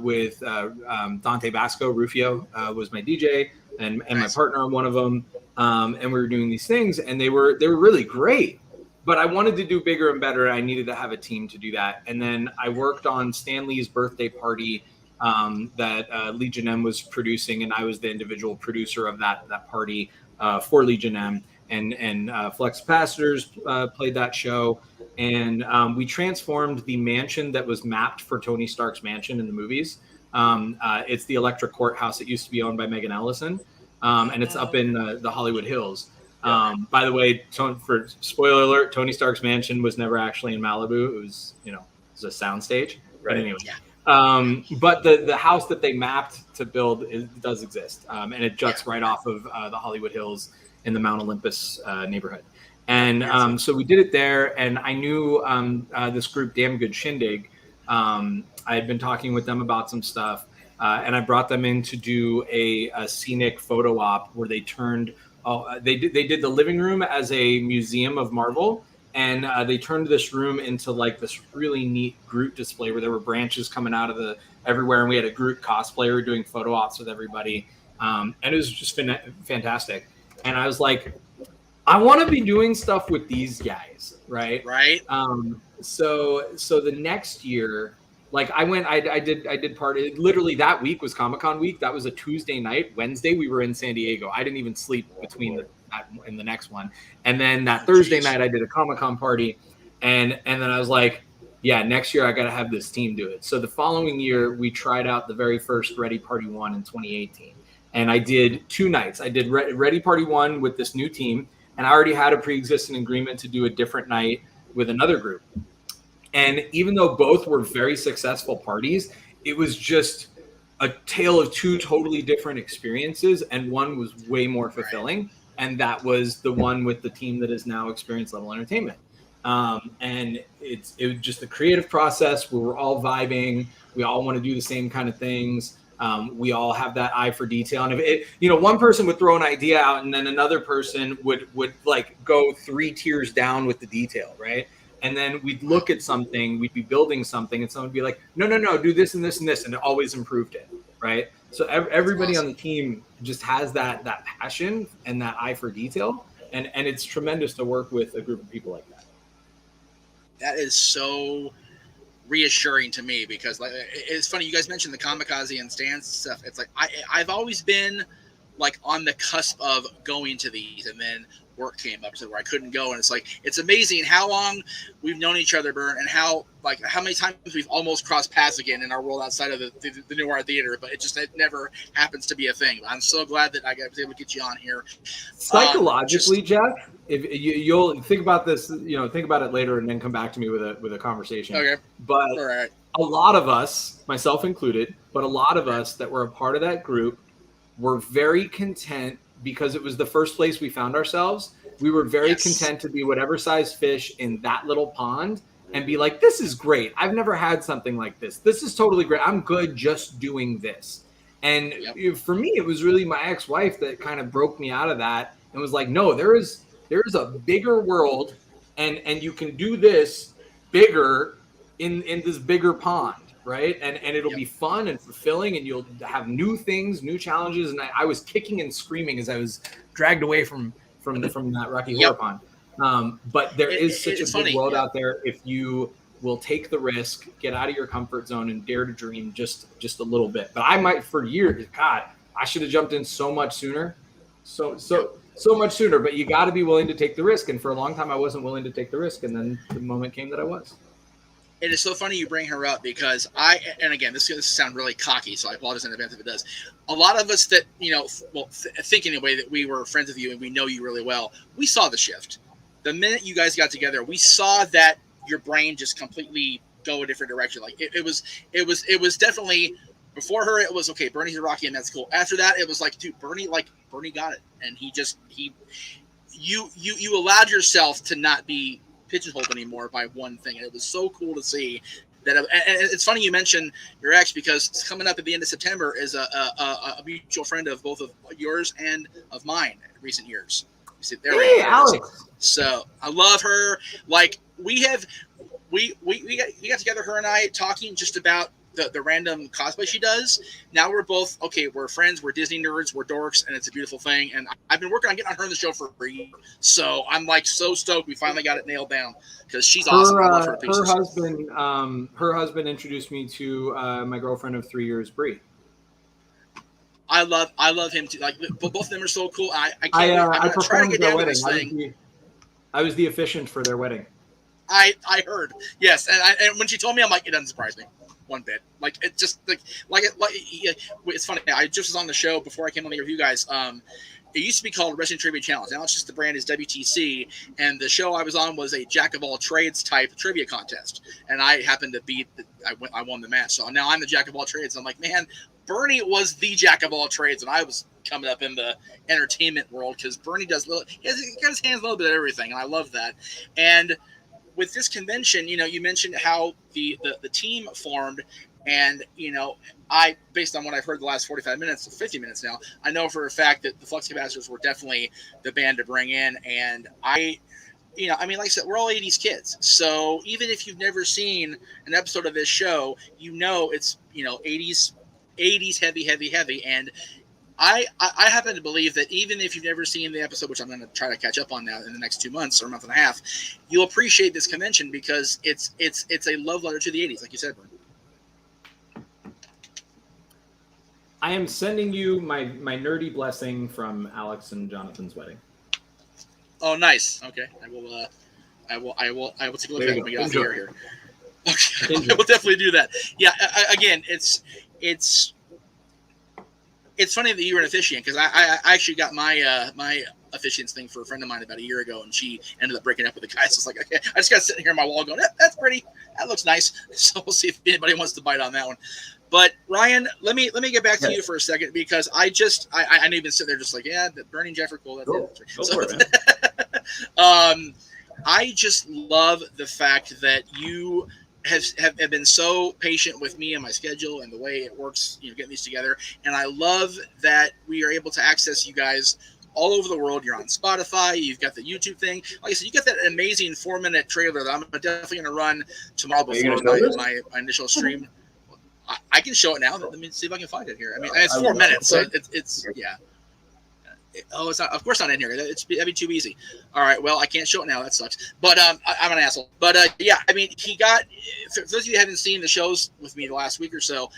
with Dante Basco. Rufio was my DJ and my partner on one of them. And we were doing these things, and they were really great. But I wanted to do bigger and better. I needed to have a team to do that. And then I worked on Stan Lee's birthday party that Legion M was producing, and I was the individual producer of that party for Legion M. And Flux Capacitors played that show. And we transformed the mansion that was mapped for Tony Stark's mansion in the movies. It's the Electric Courthouse. It used to be owned by Megan Ellison. And it's up in the Hollywood Hills. By the way, for spoiler alert, Tony Stark's mansion was never actually in Malibu. It was, it was a soundstage. Right. But anyway, but the house that they mapped to build does exist, and it juts right off of the Hollywood Hills in the Mount Olympus neighborhood. And so we did it there, and I knew this group, Damn Good Shindig. I had been talking with them about some stuff, and I brought them in to do a scenic photo op where they turned. They did the living room as a museum of Marvel, and they turned this room into like this really neat Groot display where there were branches coming out of everywhere, and we had a Groot cosplayer doing photo ops with everybody, and it was just fantastic. And I was like, I want to be doing stuff with these guys, right? Right. So the next year, like I did party. Literally that week was Comic-Con week. That was a Tuesday night. Wednesday we were in San Diego. I didn't even sleep between that and the next one. And then that Thursday night I did a Comic-Con party, and then I was like, yeah, next year I got to have this team do it. So the following year we tried out the very first Ready Party 1 in 2018, and I did 2 nights. I did Ready Party 1 with this new team, and I already had a pre-existing agreement to do a different night with another group. And even though both were very successful parties, it was just a tale of 2 totally different experiences, and one was way more fulfilling. And that was the one with the team that is now Experience Level Entertainment. And it was just a creative process where we're all vibing. We all want to do the same kind of things. We all have that eye for detail. And if one person would throw an idea out, and then another person would like go 3 tiers down with the detail, right? And then we'd look at something, we'd be building something, and someone would be like, no, do this and this and this, and it always improved it, right? So everybody on the team just has that passion and that eye for detail, and it's tremendous to work with a group of people like that. That is so reassuring to me, because like it's funny, you guys mentioned the Kamikaze and stands and stuff. It's like I've always been like on the cusp of going to these, and then work came up to where I couldn't go, and it's like it's amazing how long we've known each other, Bern, and how many times we've almost crossed paths again in our world outside of the New Art Theater, but it never happens to be a thing. I'm so glad that I was able to get you on here. Psychologically, Jeff, if you'll think about this, think about it later, and then come back to me with a conversation. Okay. But all right. A lot of us, myself included, but a lot of us that were a part of that group were very content because it was the first place we found ourselves. We were very content to be whatever size fish in that little pond and be like, this is great. I've never had something like this. This is totally great. I'm good just doing this. And for me, it was really my ex-wife that kind of broke me out of that and was like, no, there is a bigger world, and you can do this bigger in this bigger pond. right? And it'll be fun and fulfilling, and you'll have new things, new challenges. And I was kicking and screaming as I was dragged away from that Rocky Horror Pond. But there is such a big world out there if you will take the risk, get out of your comfort zone, and dare to dream just a little bit. But I might, for years, God, I should have jumped in so much sooner. So much sooner, but you got to be willing to take the risk. And for a long time, I wasn't willing to take the risk. And then the moment came that I was. It is so funny you bring her up because and again, this is going to sound really cocky, so I apologize in advance if it does. A lot of us that, think in a way that we were friends with you and we know you really well, we saw the shift. The minute you guys got together, we saw that your brain just completely go a different direction. Like it was definitely, before her, it was, okay, Bernie's a Rocky and that's cool. After that, it was like, dude, Bernie got it. And you allowed yourself to not be pigeonholed anymore by one thing. And it was so cool to see that. And it's funny you mentioned your ex, because coming up at the end of September is a mutual friend of both of yours and of mine in recent years. Hey, Alex. So I love her. Like we got together, her and I, talking just about the random cosplay she does. Now we're both, okay, we're friends, we're Disney nerds, we're dorks, and it's a beautiful thing. And I've been working on getting on her on the show for a year. So I'm like so stoked we finally got it nailed down, because she's awesome. I love her pieces. Her husband introduced me to my girlfriend of 3 years, Bree. I love him too. Like both of them are so cool. I performed their wedding. I was the officiant for their wedding. I heard, yes, and when she told me, I'm like, it doesn't surprise me one bit. Like it just it's funny. I just was on the show before I came on here with you guys. It used to be called Wrestling Trivia Challenge. Now it's just the brand is WTC, and the show I was on was a jack of all trades type trivia contest, and I happened to beat. I won the match, so now I'm the jack of all trades. I'm like, man, Bernie was the jack of all trades, and I was coming up in the entertainment world, because Bernie does he got his hands a little bit at everything, and I love that. And with this convention, you mentioned how the team formed, and I, based on what I've heard the last 45 minutes, 50 minutes now, I know for a fact that the Flux Capacitors were definitely the band to bring in. And like I said, we're all 80s kids. So even if you've never seen an episode of this show, it's 80s heavy. And I happen to believe that even if you've never seen the episode, which I'm going to try to catch up on now in the next 2 months or a month and a half, you'll appreciate this convention, because it's a love letter to the 80s, like you said, Bernie. I am sending you my nerdy blessing from Alex and Jonathan's wedding. Oh, nice. Okay, I will take a look at it when we get off the air here. Okay, I will definitely do that. Yeah. Again, it's funny that you were an officiant, because I actually got my my officiants thing for a friend of mine about a year ago, and she ended up breaking up with the guy. So it's like, okay, I just got sitting here on my wall going, that's pretty. That looks nice. So we'll see if anybody wants to bite on that one. But Ryan, let me get back to you for a second, because I know you've been sitting there just like, yeah, Bernie and Jeff are cool. That's it. Go for it, man. I just love the fact that you have been so patient with me and my schedule and the way it works, getting these together. And I love that we are able to access you guys all over the world. You're on Spotify. You've got the YouTube thing. Like I said, you got that amazing 4-minute trailer that I'm definitely going to run tomorrow before my initial stream. I can show it now. Let me see if I can find it here. I mean, it's 4 minutes, so it's yeah. Oh, it's not. Of course, not in here. That'd be too easy. All right. Well, I can't show it now. That sucks. But I'm an asshole. But yeah. I mean, he got. For those of you who haven't seen the shows with me the last week or so,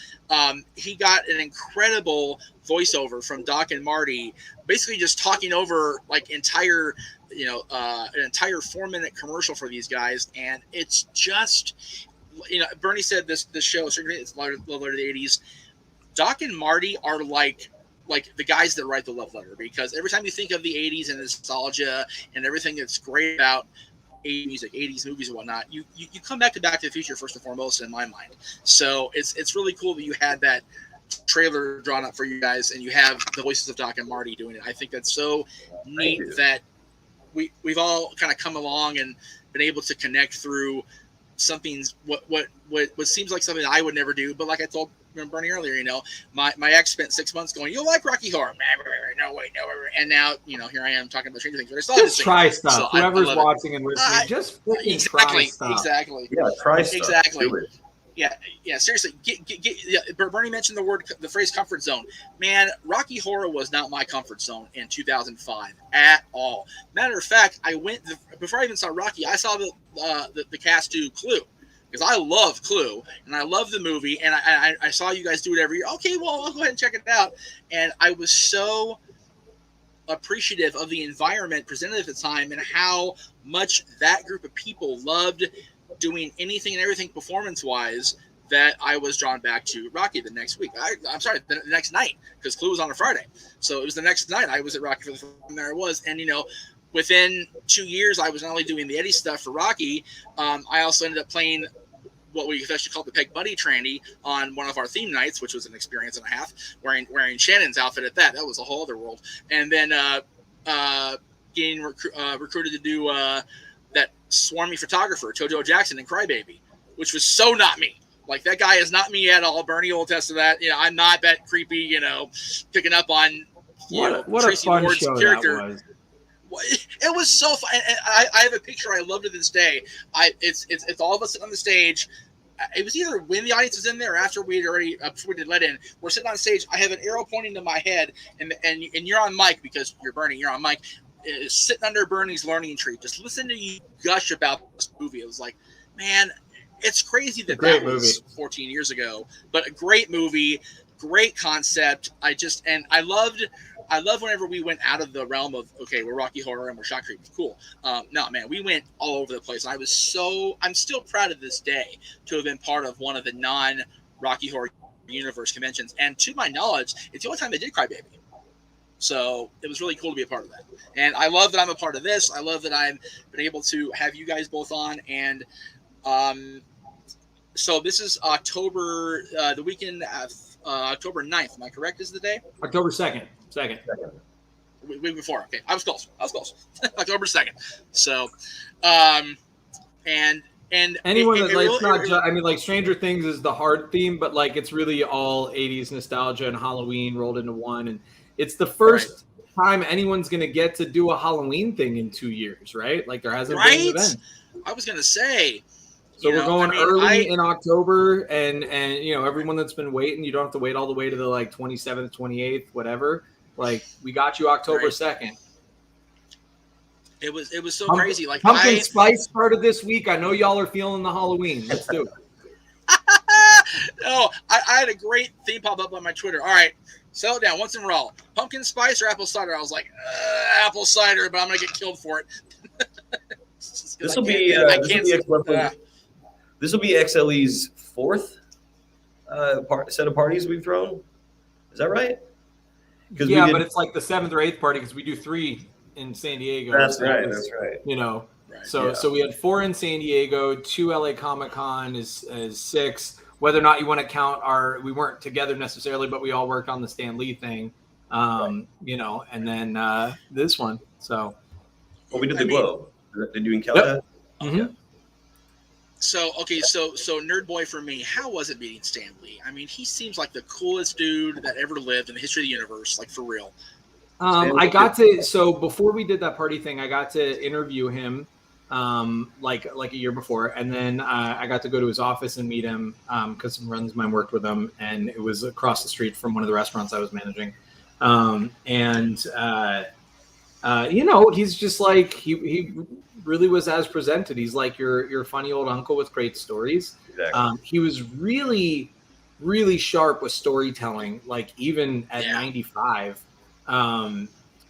he got an incredible voiceover from Doc and Marty, basically just talking over like an entire 4-minute commercial for these guys, and it's just. Bernie said this show, certainly it's love letter to the 80s. Doc and Marty are like the guys that write the love letter, because every time you think of the 80s and nostalgia and everything that's great about 80s music, 80s movies and whatnot, you come back to the Future first and foremost in my mind. So it's really cool that you had that trailer drawn up for you guys, and you have the voices of Doc and Marty doing it. I think that's so neat that we've all kind of come along and been able to connect through something's what seems like something I would never do, but like I told Bernie earlier, my ex spent 6 months going, "You like Rocky Horror?" No way, and now here I am talking about Stranger Things. But I still just try stuff. So Whoever's watching and listening, just try stuff. Exactly. Yeah, try stuff. Exactly. Yeah. Seriously, Bernie mentioned the phrase comfort zone. Man, Rocky Horror was not my comfort zone in 2005 at all. Matter of fact, before I even saw Rocky, I saw the cast do Clue. Because I love Clue and I love the movie, and I saw you guys do it every year. Okay, well, I'll go ahead and check it out. And I was so appreciative of the environment presented at the time and how much that group of people loved doing anything and everything performance-wise that I was drawn back to Rocky the next week. I'm sorry, the next night, because Clue was on a Friday. So it was the next night I was at Rocky for the first time. There I was. And, within 2 years, I was not only doing the Eddie stuff for Rocky, I also ended up playing what we actually called the Peg Buddy Trandy on one of our theme nights, which was an experience and a half, wearing Shannon's outfit at that. That was a whole other world. And then getting recruited to do that swarmy photographer, Tojo Jackson, in Crybaby, which was so not me. Like, that guy is not me at all. Bernie will attest to that. I'm not that creepy, picking up on what Tracy a fun Ward's show character. That was. It was so fun. And I have a picture I love to this day. It's all of us sitting on the stage. It was either when the audience was in there or after we had already before we did let in. We're sitting on stage. I have an arrow pointing to my head, and you're on mic because you're Bernie. You're on mic. Sitting under Bernie's learning tree, just listen to you gush about this movie. It was like, man, it's crazy that was 14 years ago, but a great movie, great concept. I love whenever we went out of the realm of, okay, we're Rocky Horror and we're Shot Creep. Cool. No, man, we went all over the place. And I'm still proud of this day to have been part of one of the non-Rocky Horror Universe conventions. And to my knowledge, it's the only time they did Crybaby. So it was really cool to be a part of that. And I love that I'm a part of this. I love that I've been able to have you guys both on. And so this is October, the weekend of October 9th. Am I correct? Is the day? October 2nd. Week before. Okay, I was close. October 2nd. So, and anyone like Stranger Things is the hard theme, but like it's really all 80s nostalgia and Halloween rolled into one, and it's the first time anyone's gonna get to do a Halloween thing in 2 years, right? Like there hasn't been an event. I was gonna say. So we're going early in October, and everyone that's been waiting, you don't have to wait all the way to the 27th, 28th, whatever. Like, we got you October 2nd. It was so crazy. Like, Pumpkin Spice started this week. I know y'all are feeling the Halloween. Let's do it. No, I had a great theme pop up on my Twitter. All right, settle down once and for all. Pumpkin Spice or apple cider? I was like, apple cider, but I'm gonna get killed for it. This will be XLE's fourth set of parties we've thrown. Is that right? Yeah, but it's like the 7th or 8th party because we do 3 in San Diego. That's right. So we had 4 in San Diego, 2 LA Comic Con is 6. Whether or not you want to count we weren't together necessarily, but we all worked on the Stan Lee thing, and then this one. So, we did the Globe. Did you in Cal? Yep. Mm-hmm. So Nerd Boy for me, how was it meeting Stan Lee? I mean, he seems like the coolest dude that ever lived in the history of the universe, like for real. So before we did that party thing, I got to interview him like a year before, and then I got to go to his office and meet him because some friends of mine worked with him, and it was across the street from one of the restaurants I was managing. He's just like he really was as presented. He's like your funny old uncle with great stories. Exactly. He was really, really sharp with storytelling, like even at 95.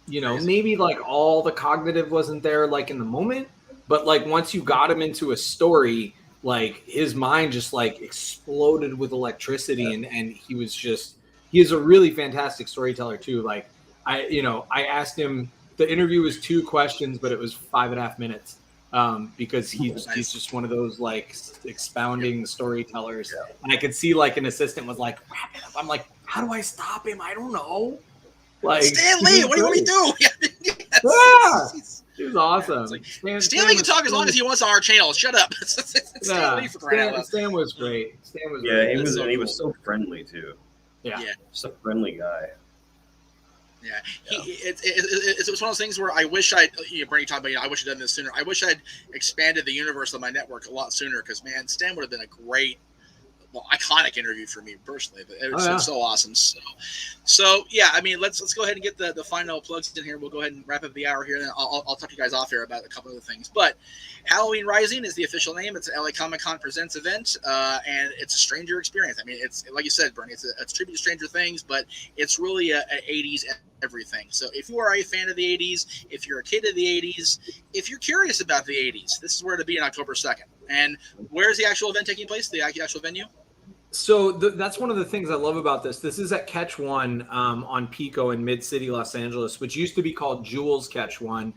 Maybe like all the cognitive wasn't there like in the moment, but like once you got him into a story, like his mind just like exploded with electricity, and he is a really fantastic storyteller too. Like I asked him. The interview was 2 questions, but it was 5.5 minutes because he's just one of those like expounding storytellers. Yeah. And I could see like an assistant was like, wrap it up. I'm like, how do I stop him? I don't know. Like Stan Lee, what do you want me to do? He was awesome. Like, Stan Lee can talk as long as he wants on our channel. Shut up. Stan Lee for crying out loud. Stan was great. He was so friendly too. Yeah. Just a friendly guy. Yeah, it's one of those things where I wish Bernie talked about, I wish I'd done this sooner. I wish I'd expanded the universe of my network a lot sooner because, man, Stan would have been a great iconic interview for me personally, but it was so awesome. So yeah, I mean, let's go ahead and get the final plugs in here. We'll go ahead and wrap up the hour here, and then I'll talk to you guys off here about a couple other things. But Halloween Rising is the official name. It's an LA Comic Con Presents event, and it's a stranger experience. I mean, it's like you said, Bernie, it's a tribute to Stranger Things, but it's really a 80s everything. So if you are a fan of the 80s, if you're a kid of the 80s, if you're curious about the 80s, this is where to be on October 2nd. And where is the actual event taking place, the actual venue? So that's one of the things I love about this. This is at Catch One on Pico in Mid-City, Los Angeles, which used to be called Jules Catch One.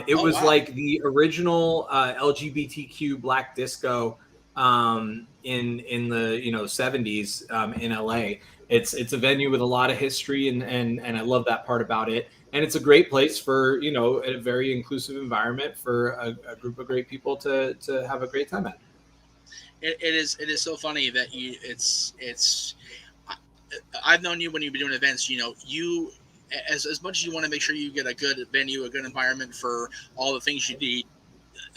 It was like the original LGBTQ Black disco in the 70s in LA. It's a venue with a lot of history, and I love that part about it. And it's a great place for, a very inclusive environment for a group of great people to have a great time at. It is so funny that I've known you when you've been doing events, you as much as you want to make sure you get a good venue, a good environment for all the things you need,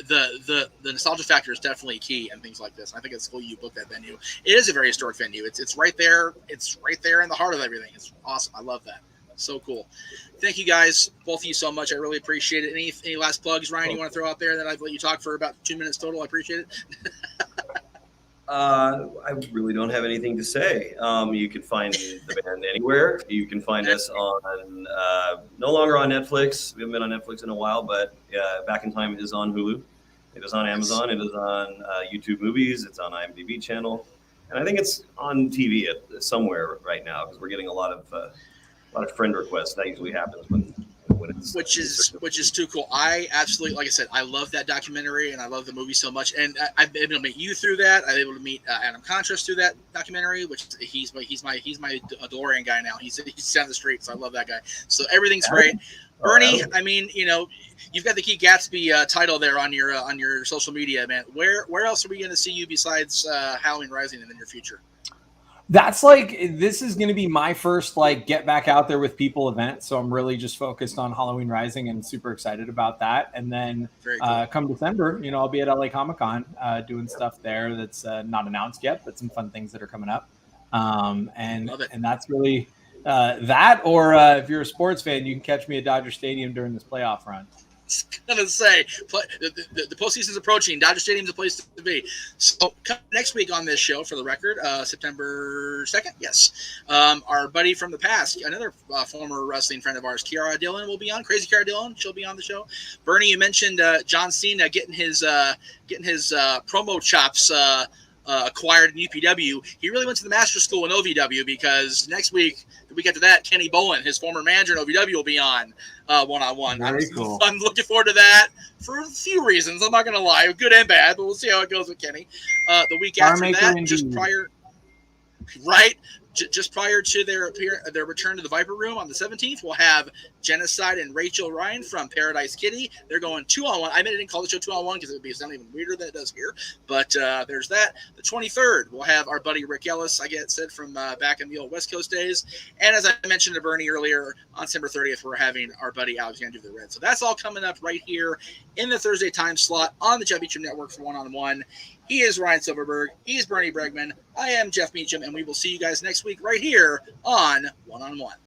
the nostalgia factor is definitely key and things like this. I think it's cool you booked that venue. It is a very historic venue. It's right there. It's right there in the heart of everything. It's awesome. I love that. So cool. Thank you guys, both of you, so much. I really appreciate it. Any last plugs, Ryan, you want to throw out there that I've let you talk for about 2 minutes total? I appreciate it. I really don't have anything to say. You can find the band anywhere. You can find us on, no longer on Netflix. We haven't been on Netflix in a while, but Back in Time is on Hulu. It is on Amazon. It is on YouTube Movies. It's on IMDb channel. And I think it's on TV somewhere right now because we're getting a lot of friend requests. That usually happens when it's which is too cool. I absolutely, like I said, I love that documentary and I love the movie so much. And I've been able to meet you through that. I've been able to meet Adam Contrast through that documentary, which he's my DeLorean guy now. He's down the street, so I love that guy. So everything's great. Bernie, I mean, you've got the Keith Gatsby title there on your social media, man. Where else are we going to see you besides Halloween Rising in the near future? This is going to be my first get back out there with people event. So I'm really just focused on Halloween Rising and super excited about that. And then cool. Come December, I'll be at LA Comic Con doing stuff there that's not announced yet, but some fun things that are coming up. And that's really that. Or if you're a sports fan, you can catch me at Dodger Stadium during this playoff run. Gonna say the postseason's approaching. Dodger Stadium's a place to be. So next week on this show, for the record, September 2nd, yes, our buddy from the past, another former wrestling friend of ours, Kiara Dillon, will be on. Crazy Kiara Dillon, she'll be on the show. Bernie, you mentioned John Cena getting his promo chops acquired in UPW. He really went to the master school in OVW because next week, the week after that, Kenny Bolin, his former manager in OVW, will be on one-on-one. Very cool. I'm looking forward to that for a few reasons. I'm not going to lie, good and bad, but we'll see how it goes with Kenny. The week after that, just prior to their return to the Viper Room on the 17th, we'll have Genocide and Rachel Ryan from Paradise Kitty. They're going 2-on-1. I didn't call the show 2-on-1 because it would be sound even weirder than it does here. But there's that. The 23rd, we'll have our buddy Rick Ellis, I get said, from back in the old West Coast days. And as I mentioned to Bernie earlier, on December 30th, we're having our buddy Alexander the Red. So that's all coming up right here in the Thursday time slot on the Jeff Meacham Network for One-on-One. He is Ryan Silverberg. He's Bernie Bregman. I am Jeff Meacham, and we will see you guys next week right here on One-on-One.